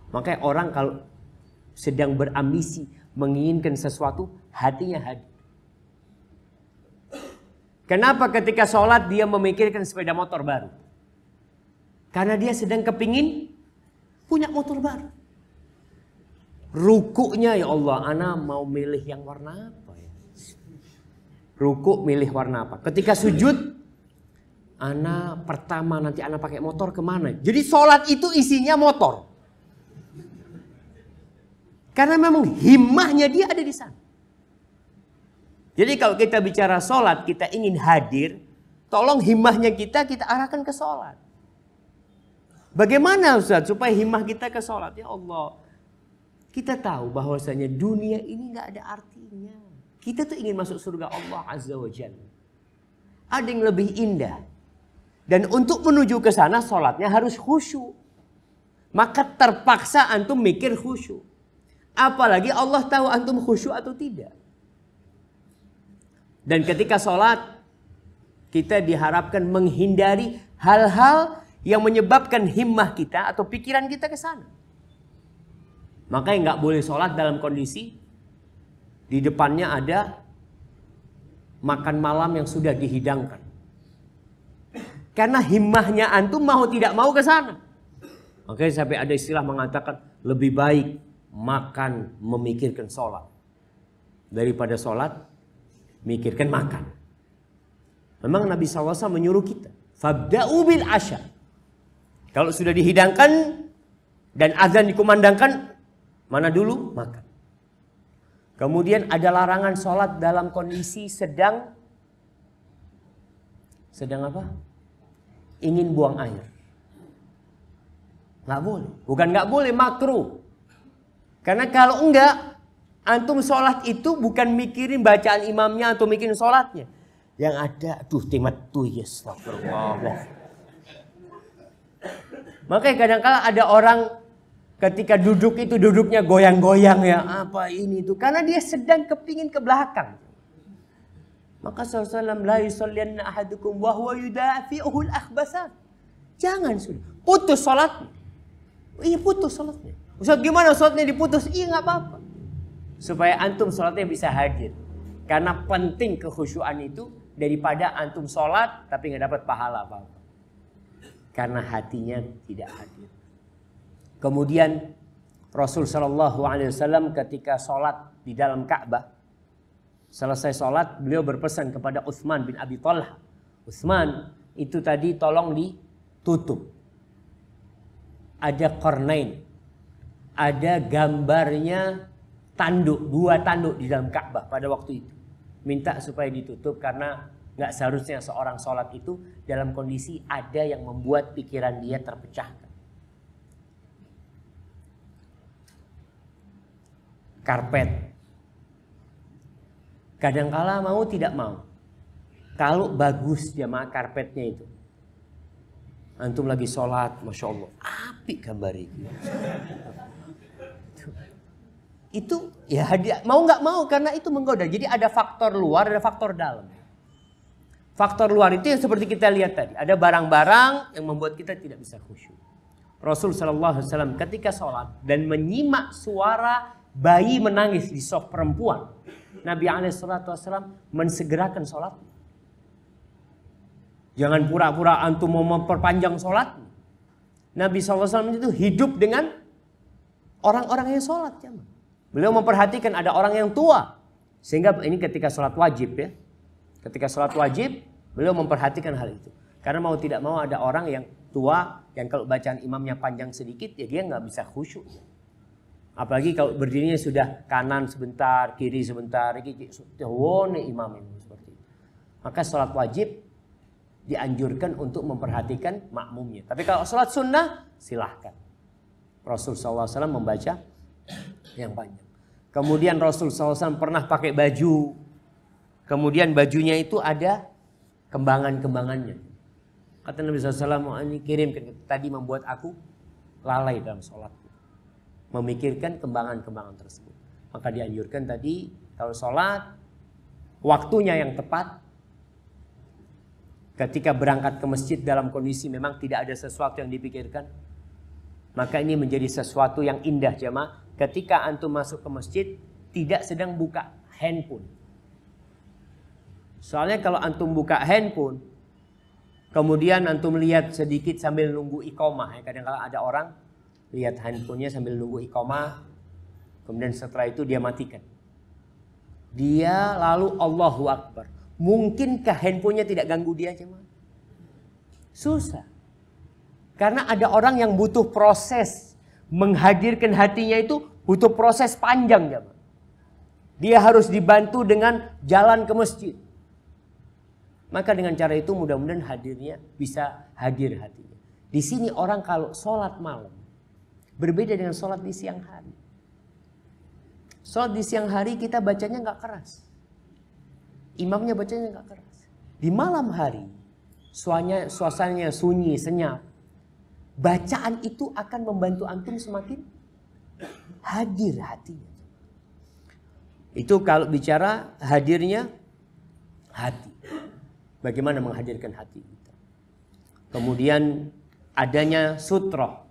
Makanya orang kalau sedang berambisi, menginginkan sesuatu, hatinya hadir. Kenapa ketika sholat dia memikirkan sepeda motor baru? Karena dia sedang kepingin punya motor baru. Rukuknya, ya Allah, ana mau milih yang warna apa ya? Rukuk milih warna apa? Ketika sujud, ana pertama nanti ana pakai motor kemana? Jadi sholat itu isinya motor. Karena memang himmahnya dia ada di sana. Jadi kalau kita bicara sholat, kita ingin hadir, tolong himmahnya kita arahkan ke sholat. Bagaimana Ustaz supaya himmah kita ke sholat? Ya Allah, kita tahu bahwasanya dunia ini gak ada artinya. Kita tuh ingin masuk surga Allah Azza wa Jalla. Ada yang lebih indah. Dan untuk menuju ke sana sholatnya harus khusyuk. Maka terpaksa antum mikir khusyuk. Apalagi Allah tahu antum khusyuk atau tidak. Dan ketika sholat, kita diharapkan menghindari hal-hal yang menyebabkan himmah kita atau pikiran kita ke sana. Makanya nggak boleh sholat dalam kondisi di depannya ada makan malam yang sudah dihidangkan. Karena himmahnya antum mau tidak mau ke sana. Makanya sampai ada istilah mengatakan lebih baik makan memikirkan sholat daripada sholat mikirkan makan. Memang Nabi SAW menyuruh kita, fabda'u bil asya. Kalau sudah dihidangkan dan azan dikumandangkan, mana dulu? Makan. Kemudian ada larangan sholat dalam kondisi sedang apa? Ingin buang air. Nggak boleh. Bukan nggak boleh, makruh. Karena kalau enggak, antum sholat itu bukan mikirin bacaan imamnya atau mikirin sholatnya. Yang ada, timat tuh, ya astagfirullah. Makanya kadang-kala ada orang ketika duduk itu duduknya goyang-goyang ya. Apa ini itu? Karena dia sedang kepingin ke belakang. Maka SAW la yusallianna ahadukum wa huwa yudafi'uhul akhbasat. Jangan sudah. Putus sholatnya. Iya putus sholatnya. Ustaz gimana sholatnya diputus? Iya nggak apa-apa. Supaya antum sholatnya bisa hadir. Karena penting kekhusyuan itu daripada antum sholat tapi nggak dapat pahala apa-apa. Karena hatinya tidak hadir. Kemudian Rasul Shallallahu Alaihi Wasallam ketika sholat di dalam Ka'bah, selesai sholat beliau berpesan kepada Utsman bin Abi Talha, Utsman itu tadi tolong ditutup. Ada qarnain, ada gambarnya tanduk, 2 tanduk di dalam Ka'bah pada waktu itu. Minta supaya ditutup karena nggak seharusnya seorang sholat itu dalam kondisi ada yang membuat pikiran dia terpecahkan. Karpet. Kadangkala mau tidak mau. Kalau bagus jamaah karpetnya itu. Antum lagi sholat, Masya Allah. Apik gambar itu. Itu ya mau nggak mau karena itu menggoda. Jadi ada faktor luar, ada faktor dalam. Faktor luar itu yang seperti kita lihat tadi. Ada barang-barang yang membuat kita tidak bisa khusyuk. Rasul Sallallahu Alaihi Wasallam ketika sholat dan menyimak suara bayi menangis di saf perempuan, Nabi Alaihissalam mensegerakan sholat. Jangan pura-pura antum mau memperpanjang sholat. Nabi SAW itu hidup dengan orang-orang yang sholat. Beliau memperhatikan ada orang yang tua. Sehingga ini ketika sholat wajib ya. Ketika sholat wajib, beliau memperhatikan hal itu. Karena mau tidak mau ada orang yang tua, yang kalau bacaan imamnya panjang sedikit, ya dia nggak bisa khusyuk. Apalagi kalau berdirinya sudah kanan sebentar, kiri sebentar, imam itu seperti itu. Maka sholat wajib dianjurkan untuk memperhatikan makmumnya. Tapi kalau sholat sunnah silahkan. Rasul SAW membaca yang panjang. Kemudian Rasul SAW pernah pakai baju. Kemudian bajunya itu ada kembangan-kembangannya. Kata Nabi SAW, ini kirimkan, tadi membuat aku lalai dalam sholatku. Memikirkan kembangan-kembangan tersebut. Maka dianjurkan tadi kalau sholat waktunya yang tepat. Ketika berangkat ke masjid dalam kondisi memang tidak ada sesuatu yang dipikirkan, maka ini menjadi sesuatu yang indah jemaah. Ketika antum masuk ke masjid tidak sedang buka handphone. Soalnya kalau antum buka handphone, kemudian antum lihat sedikit sambil nunggu iqomah. Kadang-kadang ada orang lihat handphonenya sambil nunggu iqomah, kemudian setelah itu dia matikan. Dia lalu Allahu Akbar. Mungkinkah handphonenya tidak ganggu dia cuma? Susah. Karena ada orang yang butuh proses menghadirkan hatinya, itu butuh proses panjang ya. Dia harus dibantu dengan jalan ke masjid. Maka dengan cara itu mudah-mudahan hadirnya bisa hadir hatinya. Di sini orang kalau sholat malam berbeda dengan sholat di siang hari. Sholat di siang hari kita bacanya nggak keras. Imamnya bacanya nggak keras. Di malam hari suasananya sunyi, senyap. Bacaan itu akan membantu antum semakin hadir hatinya. Itu kalau bicara hadirnya hati. Bagaimana menghadirkan hati kita. Kemudian adanya sutroh.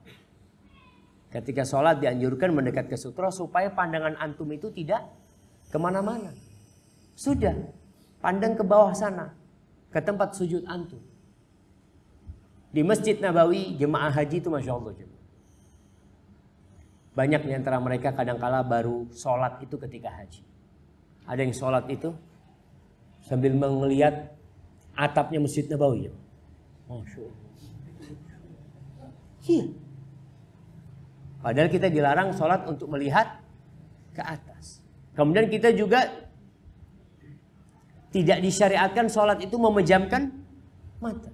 Ketika sholat dianjurkan mendekat ke sutroh supaya pandangan antum itu tidak kemana-mana. Sudah, pandang ke bawah sana, ke tempat sujud antum. Di Masjid Nabawi, jemaah haji itu Masya Allah. Banyak di antara mereka kadangkala baru sholat itu ketika haji. Ada yang sholat itu sambil melihat atapnya Masjid Nabawi. Masya Allah. Iya. Padahal kita dilarang sholat untuk melihat ke atas. Kemudian kita juga tidak disyariatkan sholat itu memejamkan mata.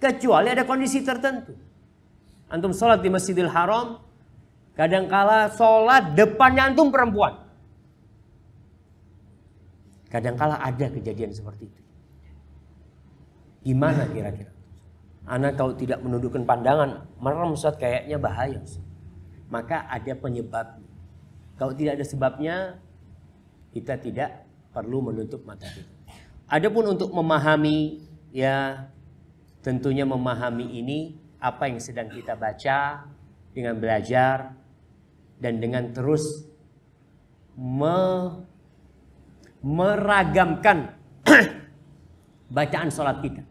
Kecuali ada kondisi tertentu. Antum sholat di Masjidil Haram, kadangkala sholat depannya antum perempuan. Kadangkala ada kejadian seperti itu. Gimana kira-kira? Anak kalau tidak menundukkan pandangan, merem Ustaz, kayaknya bahaya Ustaz. Maka ada penyebabnya. Kalau tidak ada sebabnya, kita tidak perlu menutup mata kita. Adapun untuk memahami, ya tentunya memahami ini apa yang sedang kita baca dengan belajar dan dengan terus meragamkan bacaan sholat kita.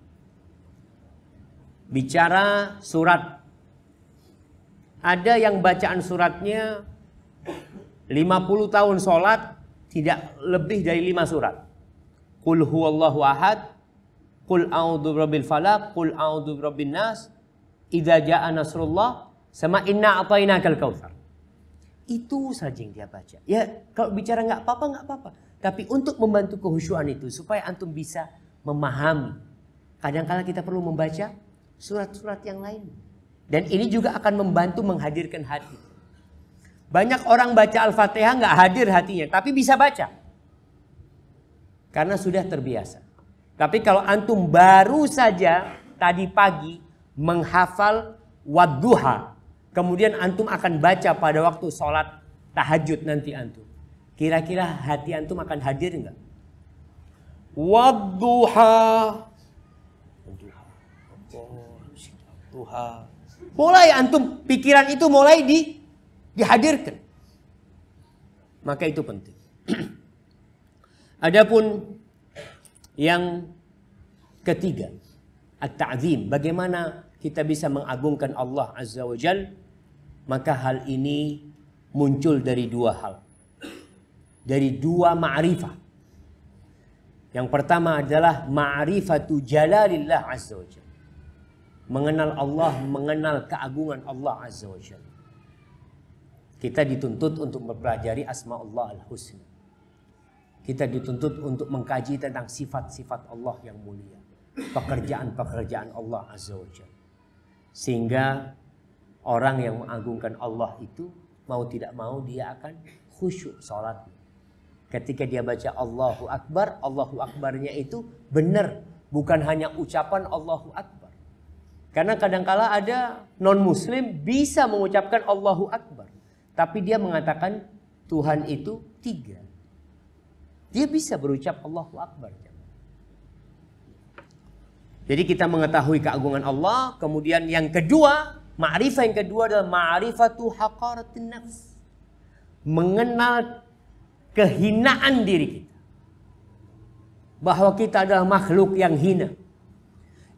Bicara surat. Ada yang bacaan suratnya 50 tahun sholat tidak lebih dari 5 surat. Qul huwallahu ahad, Qul a'udzu birabbil falaq, Qul a'udzu birabbin nas, idza jaa nasrullah, sama inna a'tainakal kautsar. Itu saja yang dia baca. Ya, kalau bicara nggak apa-apa. Tapi untuk membantu kehusyuan itu supaya antum bisa memahami. Kadang-kala kita perlu membaca surat-surat yang lain. Dan ini juga akan membantu menghadirkan hati. Banyak orang baca Al-Fatihah nggak hadir hatinya, tapi bisa baca. Karena sudah terbiasa. Tapi kalau antum baru saja tadi pagi menghafal wadduha, kemudian antum akan baca pada waktu sholat tahajud nanti antum. Kira-kira hati antum akan hadir nggak? Wadduha. Wadduha. Mulai antum pikiran itu mulai dihadirkan. Maka itu penting. Adapun yang ketiga, at-ta'zim, bagaimana kita bisa mengagungkan Allah Azza wa Jalla, maka hal ini muncul dari dua hal. Dari dua ma'rifah. Yang pertama adalah ma'rifatu jalalillah Azza wa Jalla. Mengenal Allah, mengenal keagungan Allah Azza wa Jalla. Kita dituntut untuk mempelajari asma Allah al-husna. Kita dituntut untuk mengkaji tentang sifat-sifat Allah yang mulia. Pekerjaan-pekerjaan Allah Azza wa Jalla. Sehingga orang yang mengagungkan Allah itu mau tidak mau dia akan khusyuk salatnya. Ketika dia baca Allahu Akbar, Allahu Akbarnya itu benar, bukan hanya ucapan Allahu Akbar. Karena kadangkala ada non-muslim bisa mengucapkan Allahu Akbar, tapi dia mengatakan Tuhan itu 3. Dia bisa berucap Allahu Akbar. Jadi kita mengetahui keagungan Allah. Kemudian yang kedua, ma'rifah yang kedua adalah ma'rifatu haqaratin nafs. Mengenal kehinaan diri kita. Bahwa kita adalah makhluk yang hina.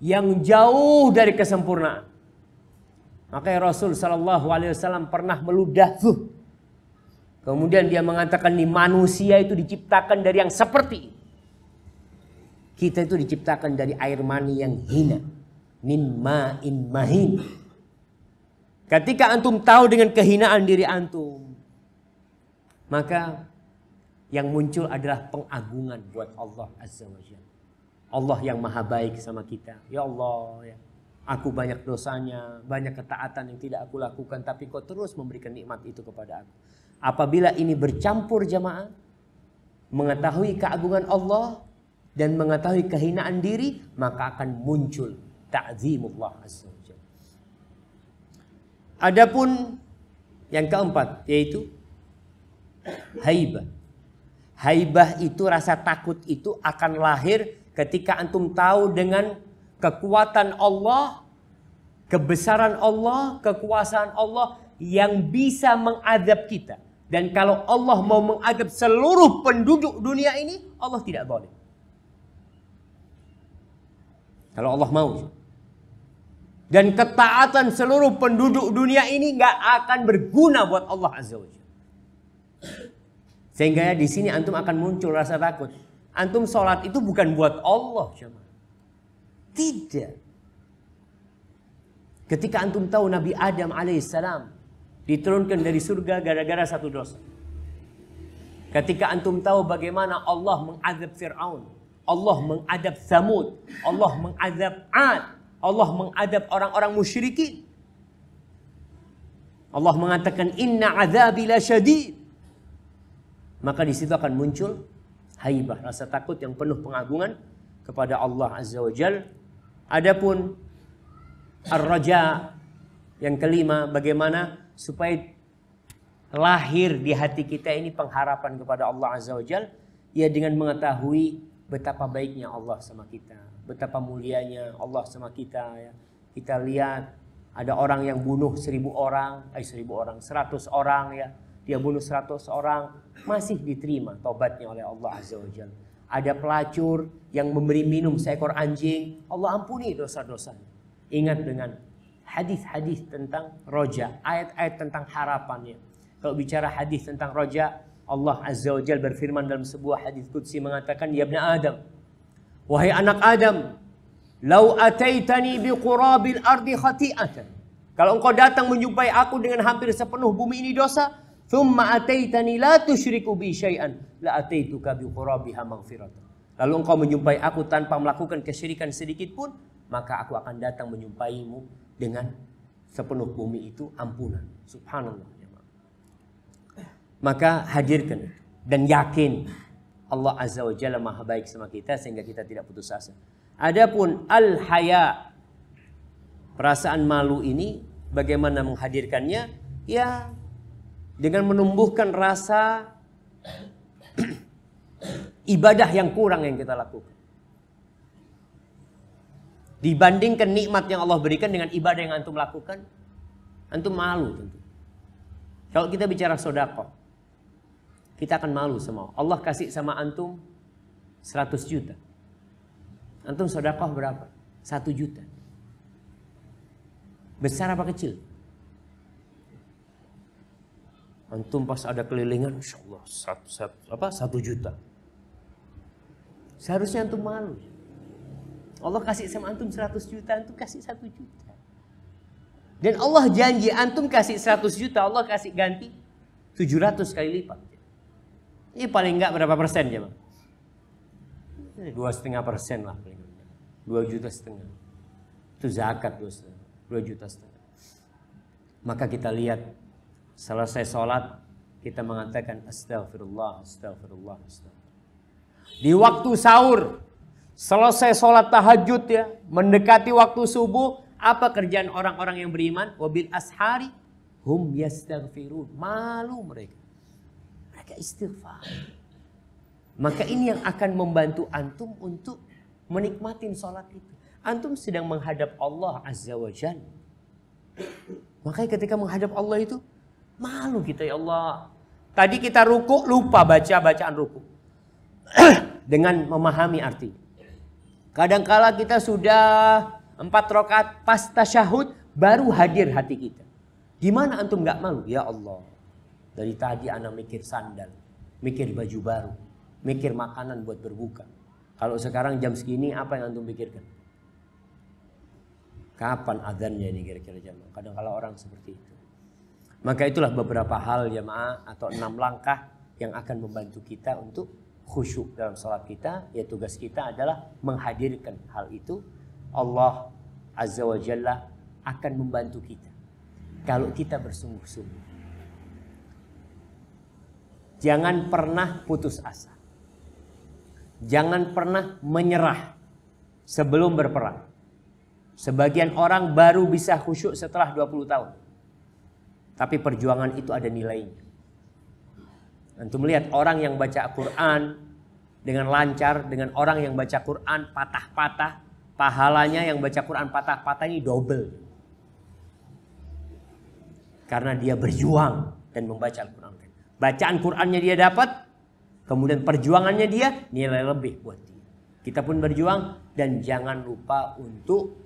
Yang jauh dari kesempurnaan. Makanya Rasul SAW pernah meludah Zuh. Kemudian dia mengatakan nih, manusia itu diciptakan dari yang seperti ini. Kita itu diciptakan dari air mani yang hina. Min ma'in mahin. Ketika antum tahu dengan kehinaan diri antum, maka yang muncul adalah pengagungan buat Allah Azza wa Jalla. Allah yang maha baik sama kita. Ya Allah, ya, aku banyak dosanya, banyak ketaatan yang tidak aku lakukan, tapi kau terus memberikan nikmat itu kepada aku. Apabila ini bercampur jamaah, mengetahui keagungan Allah dan mengetahui kehinaan diri, maka akan muncul ta'zimullah Azza wa Jalla. Adapun yang keempat, yaitu haibah. Haibah itu, rasa takut itu akan lahir ketika antum tahu dengan kekuatan Allah, kebesaran Allah, kekuasaan Allah yang bisa mengadab kita. Dan kalau Allah mau mengadab seluruh penduduk dunia ini, Allah tidak boleh. Kalau Allah mau. Dan ketaatan seluruh penduduk dunia ini nggak akan berguna buat Allah Azza wa Jalla. Sehingga di sini antum akan muncul rasa takut. Antum sholat itu bukan buat Allah, jemaah. Tidak. Ketika antum tahu Nabi Adam alaihissalam diturunkan dari surga gara-gara satu dosa. Ketika antum tahu bagaimana Allah mengadab Fir'aun, Allah mengadab Tsamud, Allah mengadab Ad, Allah mengadab orang-orang musyrikin. Allah mengatakan inna azabi lasyadid. Maka di situ akan muncul haibah, rasa takut yang penuh pengagungan kepada Allah Azza wa Jalla. Adapun ar-raja yang kelima, bagaimana supaya lahir di hati kita ini pengharapan kepada Allah Azza wa Jalla, ya dengan mengetahui betapa baiknya Allah sama kita, betapa mulianya Allah sama kita. Ya. Kita lihat ada orang yang bunuh 100 orang ya. Dia bunuh 100 orang, masih diterima taubatnya oleh Allah Azza wa Jalla. Ada pelacur yang memberi minum seekor anjing, Allah ampuni dosa-dosanya. Ingat dengan hadis-hadis tentang roja, ayat-ayat tentang harapannya. Kalau bicara hadis tentang roja, Allah Azza wa Jalla berfirman dalam sebuah hadis qudsi mengatakan, ya ibna Adam, wahai anak Adam, lau ataitani biqurabil ardi khati'atan. Kalau engkau datang menjumpai aku dengan hampir sepenuh bumi ini dosa, thumma ataitani la tusyriku bi syai'an la ataituka bi qurabiha maghfiratan. Lalu engkau menjumpai aku tanpa melakukan kesyirikan sedikit pun, maka aku akan datang menjumpaimu dengan sepenuh bumi itu ampunan. Subhanallah. Maka hadirkan dan yakin Allah Azza wa Jalla maha baik sama kita sehingga kita tidak putus asa. Adapun al-haya, perasaan malu ini bagaimana menghadirkannya? Ya dengan menumbuhkan rasa ibadah yang kurang yang kita lakukan. Dibandingkan nikmat yang Allah berikan dengan ibadah yang antum lakukan, antum malu tentu. Kalau kita bicara sedekah, kita akan malu sama Allah. Kasih sama antum 100 juta. Antum sedekah berapa? 1 juta. Besar apa kecil? Antum pas ada kelilingan, insya Allah 1 juta. Seharusnya antum malu. Allah kasih sama antum 100 juta, antum kasih 1 juta. Dan Allah janji antum kasih 100 juta, Allah kasih ganti 700 kali lipat. Ini paling enggak berapa persen ya, Bang? 2,5% lah paling enggak. 2,5 juta. Itu zakat 2,5 juta. Maka kita lihat selesai sholat kita mengatakan astagfirullah, astagfirullah, astagfirullah. Di waktu sahur, selesai sholat tahajud ya, mendekati waktu subuh, apa kerjaan orang-orang yang beriman? Wabil ashari hum yastaghfirun. Malu mereka. Mereka istighfar. Maka ini yang akan membantu antum untuk menikmatin sholat itu. Antum sedang menghadap Allah Azza wa Jalla. Makanya ketika menghadap Allah itu, malu kita, ya Allah. Tadi kita ruku, lupa baca bacaan ruku. Dengan memahami arti. Kadangkala kita sudah 4 rakaat pas tasyahud, baru hadir hati kita. Gimana antum gak malu? Ya Allah, dari tadi anak mikir sandal, mikir baju baru, mikir makanan buat berbuka. Kalau sekarang jam segini apa yang antum pikirkan? Kapan azannya ini kira-kira jamaah? Kadang-kala orang seperti itu. Maka itulah beberapa hal jamaah atau 6 langkah yang akan membantu kita untuk khusyuk dalam salat kita. Ya tugas kita adalah menghadirkan hal itu. Allah Azza wa Jalla akan membantu kita kalau kita bersungguh-sungguh. Jangan pernah putus asa. Jangan pernah menyerah sebelum berperang. Sebagian orang baru bisa khusyuk setelah 20 tahun. Tapi perjuangan itu ada nilainya. Antum melihat orang yang baca Quran dengan lancar, dengan orang yang baca Quran patah-patah, pahalanya yang baca Quran patah-patah ini double. Karena dia berjuang dan membaca Al-Quran. Bacaan Qurannya dia dapat, kemudian perjuangannya dia nilai lebih buat dia. Kita pun berjuang dan jangan lupa untuk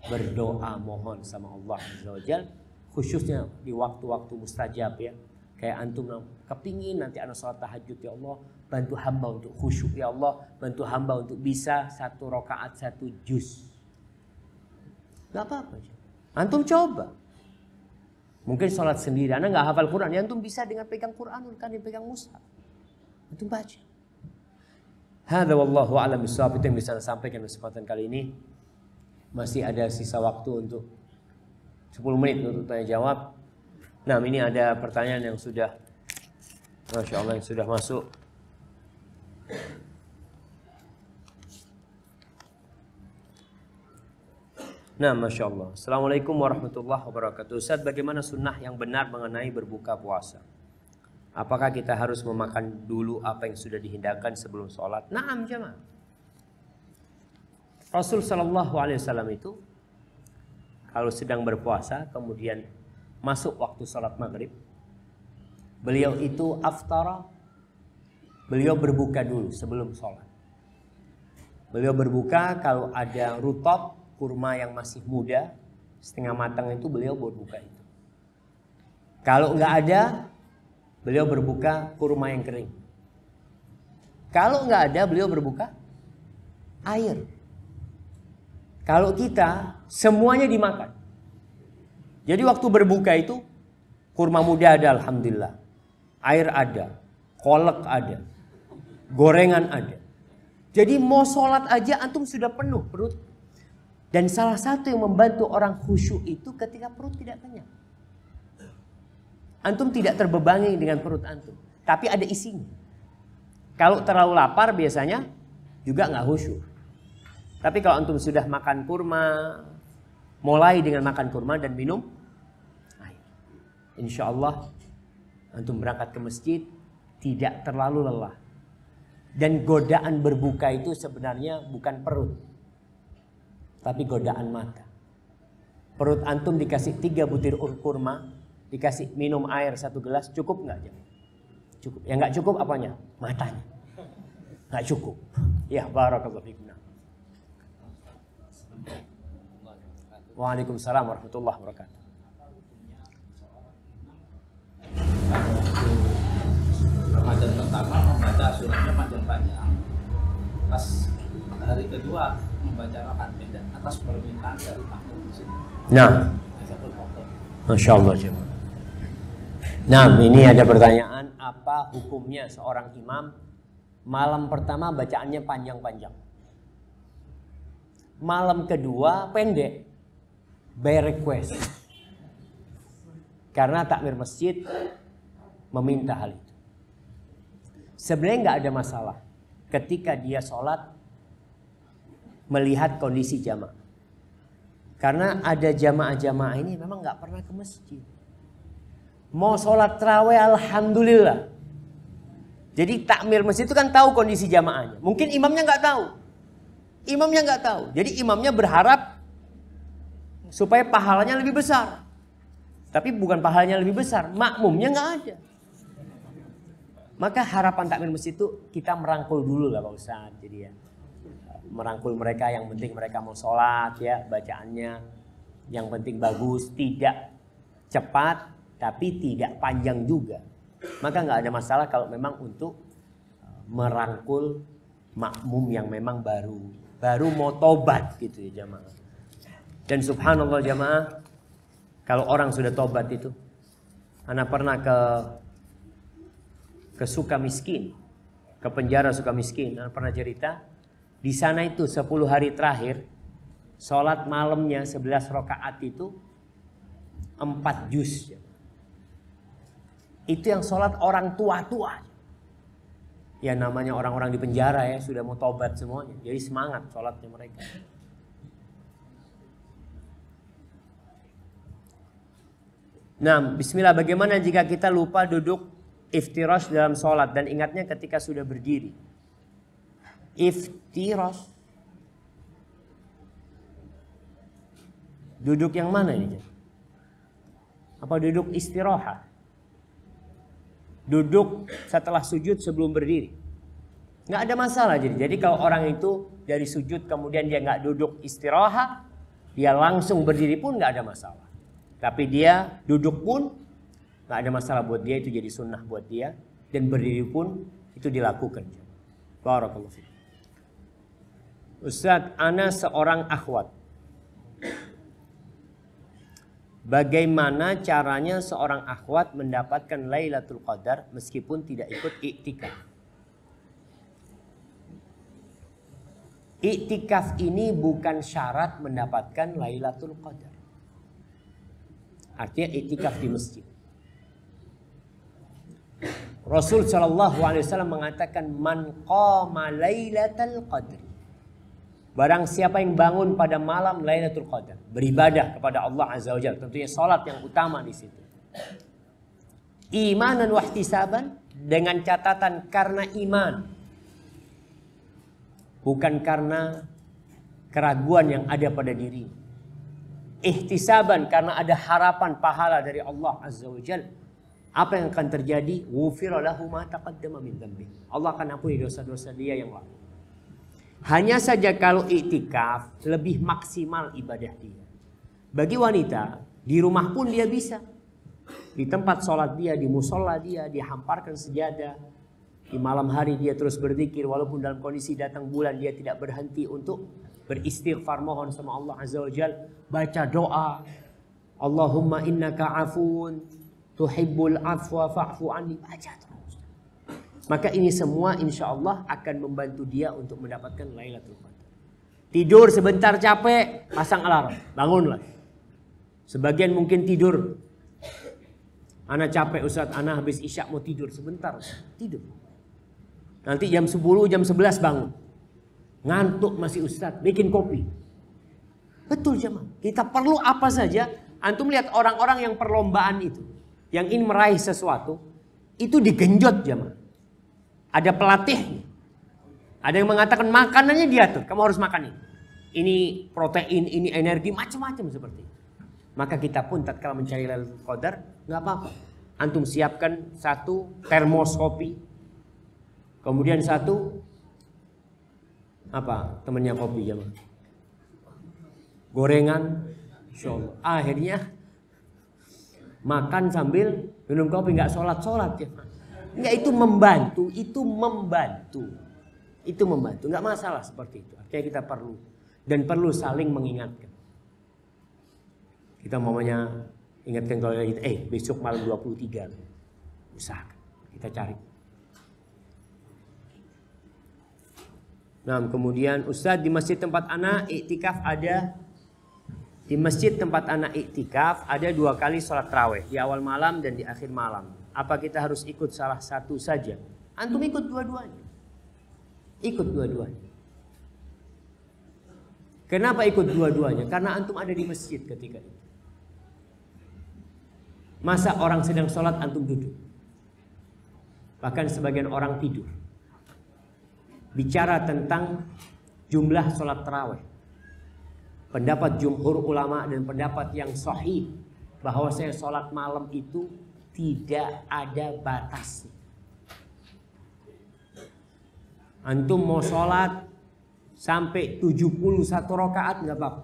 berdoa mohon sama Allah Azza wa Jalla. Khususnya di waktu-waktu mustajab ya. Kayak antum kepingin nanti anak sholat tahajud, ya Allah bantu hamba untuk khusyuk, ya Allah bantu hamba untuk bisa 1 rakaat 1 juz. Gak apa-apa. Antum coba. Mungkin sholat sendiri, anda gak hafal Quran, ya antum bisa dengan pegang Quran, kan pegang mushaf. Antum baca. Hadza wallahu a'lam bishawab. Itu yang bisa saya sampaikan kesempatan kali ini. Masih ada sisa waktu untuk 10 menit untuk tanya jawab. Nah, ini ada pertanyaan yang sudah, Masya Allah, yang sudah masuk. Nah, Masya Allah. Assalamualaikum warahmatullahi wabarakatuh. Ustaz, bagaimana sunnah yang benar mengenai berbuka puasa? Apakah kita harus memakan dulu apa yang sudah dihindarkan sebelum sholat? Naam jemaah. Rasul Shallallahu Alaihi Wasallam itu kalau sedang berpuasa kemudian masuk waktu sholat maghrib, beliau itu aftara, beliau berbuka dulu sebelum sholat. Beliau berbuka kalau ada rutab, kurma yang masih muda, setengah matang itu beliau berbuka itu. Kalau nggak ada, beliau berbuka kurma yang kering. Kalau nggak ada, beliau berbuka air. Kalau kita semuanya dimakan. Jadi waktu berbuka itu kurma muda ada alhamdulillah. Air ada, kolak ada, gorengan ada. Jadi mau sholat aja antum sudah penuh perut. Dan salah satu yang membantu orang khusyuk itu ketika perut tidak kenyang. Antum tidak terbebani dengan perut antum, tapi ada isinya. Kalau terlalu lapar biasanya juga nggak khusyuk. Tapi kalau antum sudah makan kurma, mulai dengan makan kurma dan minum air, insya Allah antum berangkat ke masjid tidak terlalu lelah. Dan godaan berbuka itu sebenarnya bukan perut, tapi godaan mata. Perut antum dikasih 3 butir kurma, dikasih minum air 1 gelas, cukup nggak? Cukup. Yang nggak cukup apanya? Matanya. Nggak cukup. Ya, barakallahu fikum. Waalaikumsalam warahmatullahi wabarakatuh. Ramadan pertama membaca suratnya panjang-panjang. Pas hari kedua membaca rakaat pendek atas permintaan dari makmum di sini. Nah, Masya Allah. Nah, ini ada pertanyaan, apa hukumnya seorang imam malam pertama bacaannya panjang-panjang, malam kedua pendek, by request, karena takmir masjid meminta hal itu. Sebenarnya nggak ada masalah ketika dia sholat melihat kondisi jamaah, karena ada jamaah-jamaah ini memang nggak pernah ke masjid. Mau sholat tarawih alhamdulillah. Jadi takmir masjid itu kan tahu kondisi jamaahnya. Mungkin imamnya nggak tahu. Imamnya nggak tahu. Jadi imamnya berharap supaya pahalanya lebih besar. Tapi bukan pahalanya lebih besar, makmumnya nggak ada. Maka harapan takmir masjid itu kita merangkul dulu lah Pak Ustadz. Jadi ya merangkul mereka, yang penting mereka mau sholat ya, bacaannya yang penting bagus, tidak cepat tapi tidak panjang juga. Maka nggak ada masalah kalau memang untuk merangkul makmum yang memang baru mau tobat gitu ya jamaah. Dan subhanallah jamaah, kalau orang sudah tobat itu, anak pernah ke Sukamiskin, ke penjara Sukamiskin, anak pernah cerita, di sana itu 10 hari terakhir sholat malamnya 11 rakaat itu 4 juz. Itu yang sholat orang tua-tua. Ya namanya orang-orang di penjara ya, sudah mau tobat semuanya. Jadi semangat sholatnya mereka. Nah, bismillah, bagaimana jika kita lupa duduk iftirash dalam sholat dan ingatnya ketika sudah berdiri? Iftirash. Duduk yang mana ini? Apa duduk istirahat? Duduk setelah sujud sebelum berdiri, nggak ada masalah. Jadi kalau orang itu dari sujud kemudian dia nggak duduk istirahat, dia langsung berdiri pun nggak ada masalah. Tapi dia duduk pun nggak ada masalah buat dia, itu jadi sunnah buat dia, dan berdiri pun itu dilakukan. Barakallahu fiik. Ustadz, ana seorang akhwat. Bagaimana caranya seorang akhwat mendapatkan Lailatul Qadar meskipun tidak ikut iktikaf? Iktikaf ini bukan syarat mendapatkan Lailatul Qadar. Artinya iktikaf di masjid. Rasul sallallahu alaihi wasallam mengatakan, man qama Lailatul Qadri. Barang siapa yang bangun pada malam Lailatul Qadar, beribadah kepada Allah Azza wa Jalla, tentunya salat yang utama di situ. Imanan wa ihtisaban, dengan catatan karena iman, bukan karena keraguan yang ada pada diri. Ihtisaban, karena ada harapan pahala dari Allah Azza wa Jalla. Apa yang akan terjadi? Ghufira lahu ma taqaddama min dzambi. Allah akan ampuni dosa-dosa dia yang lalu. Hanya saja kalau iktikaf lebih maksimal ibadah dia. Bagi wanita, di rumah pun dia bisa. Di tempat sholat dia, di musola dia hamparkan sejadah. Di malam hari dia terus berzikir, walaupun dalam kondisi datang bulan dia tidak berhenti untuk beristighfar, mohon sama Allah Azza wa Jalla. Baca doa, Allahumma innaka afun tuhibbul afwa fa'fu anni. Baca terus. Maka ini semua insya Allah akan membantu dia untuk mendapatkan Lailatul Qadar. Tidur sebentar capek, pasang alarm, bangunlah. Sebagian mungkin tidur. Ana capek Ustaz, ana habis isya mau tidur sebentar, tidur. Nanti jam 10, jam 11 bangun. Ngantuk masih Ustaz, bikin kopi. Betul jemaah. Kita perlu apa saja. Antum lihat orang-orang yang perlombaan itu, yang ingin meraih sesuatu, itu digenjot jemaah. Ada pelatih. Ada yang mengatakan makanannya diatur. Kamu harus makan ini. Ini protein, ini energi, macam-macam seperti itu. Maka kita pun tatkala mencari Lailatul Qadar, nggak apa-apa. Antum siapkan 1 termos kopi. Kemudian 1 apa temannya kopi jemaah? Gorengan. Insyaallah. Akhirnya makan sambil minum kopi, nggak sholat ya. Enggak, itu membantu, itu membantu, nggak masalah seperti itu. Artinya kita perlu saling mengingatkan. Kita ingatkan kalau kita, besok malam 23, Usahakan, kita cari. Nah, kemudian Ustadz, di masjid tempat anak iktikaf ada, di masjid tempat anak iktikaf ada 2 kali sholat tarawih, di awal malam dan di akhir malam. Apa kita harus ikut salah satu saja? Antum ikut dua-duanya. Ikut dua-duanya. Kenapa ikut dua-duanya? Karena antum ada di masjid ketika itu. Masa orang sedang sholat antum duduk? Bahkan sebagian orang tidur. Bicara tentang jumlah sholat tarawih. Pendapat jumhur ulama dan pendapat yang sahih bahwasanya sholat malam itu tidak ada batas. Antum mau sholat sampai 71 rakaat nggak apa-apa.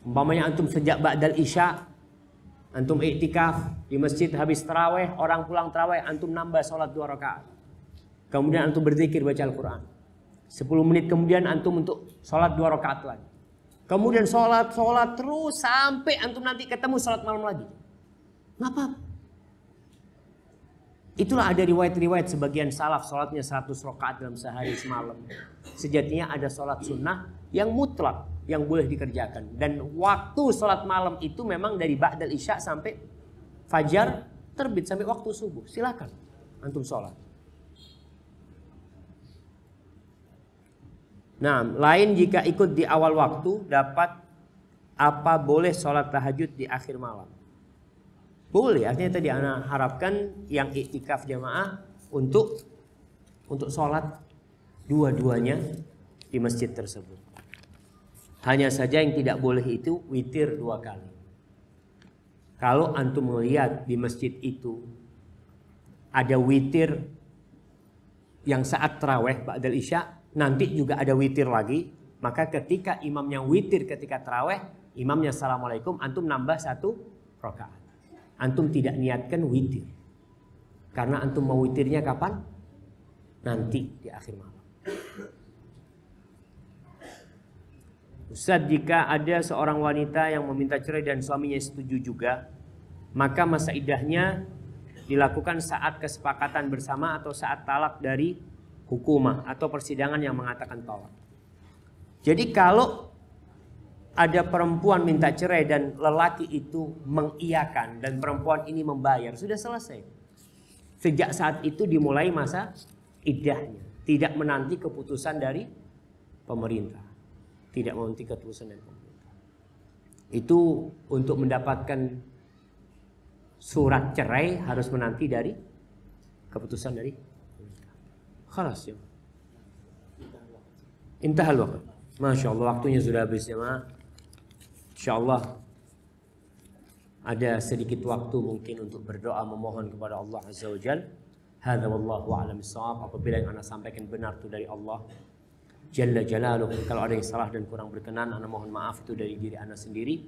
Umpamanya antum sejak ba'dal isya, antum iktikaf di masjid habis tarawih, orang pulang tarawih, antum nambah sholat 2 rakaat. Kemudian antum berzikir baca Al-Quran. 10 menit kemudian antum untuk sholat 2 rakaat lagi. Kemudian sholat terus sampai antum nanti ketemu sholat malam lagi. Nggak apa-apa. Itulah ada riwayat-riwayat sebagian salaf sholatnya 100 rakaat dalam sehari semalam. Sejatinya ada sholat sunnah yang mutlak yang boleh dikerjakan. Dan waktu sholat malam itu memang dari ba'dal isya sampai fajar terbit sampai waktu subuh. Silakan antum sholat. Nah, lain jika ikut di awal waktu dapat apa boleh sholat tahajud di akhir malam? Boleh, artinya tadi anak harapkan yang iktikaf jamaah untuk sholat dua-duanya di masjid tersebut. Hanya saja yang tidak boleh itu witir 2 kali. Kalau antum melihat di masjid itu ada witir yang saat tarawih ba'dal isya, nanti juga ada witir lagi, maka ketika imamnya witir ketika tarawih, imamnya assalamualaikum, antum nambah 1 rakaat. Antum tidak niatkan witir. Karena antum mau witirnya kapan? Nanti di akhir malam. Ustaz, jika ada seorang wanita yang meminta cerai dan suaminya setuju juga, maka masa iddahnya dilakukan saat kesepakatan bersama atau saat talak dari hukumah atau persidangan yang mengatakan tolak. Jadi kalau ada perempuan minta cerai dan lelaki itu mengiyakan dan perempuan ini membayar, sudah selesai. Sejak saat itu dimulai masa iddahnya, tidak menanti keputusan dari pemerintah. Tidak menanti keputusan dari pemerintah. Itu untuk mendapatkan surat cerai harus menanti dari keputusan dari pemerintah. Khalas ya. Intahal waqt. Masya Allah, waktunya sudah habis ya ma. InsyaAllah ada sedikit waktu mungkin untuk berdoa memohon kepada Allah Azza wa Jal. Hadza wallahu a'lam bissawab. Apabila yang ana sampaikan benar itu dari Allah Jalla Jalaluh. Kalau ada yang salah dan kurang berkenan, ana mohon maaf itu dari diri ana sendiri.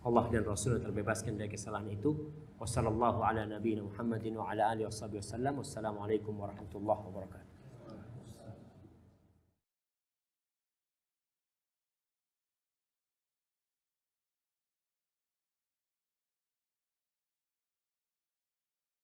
Allah dan Rasul terbebaskan dari kesalahan itu. Wassallallahu ala nabiyina Muhammadin wa ala alihi wasallam. Wassalamualaikum warahmatullahi wabarakatuh.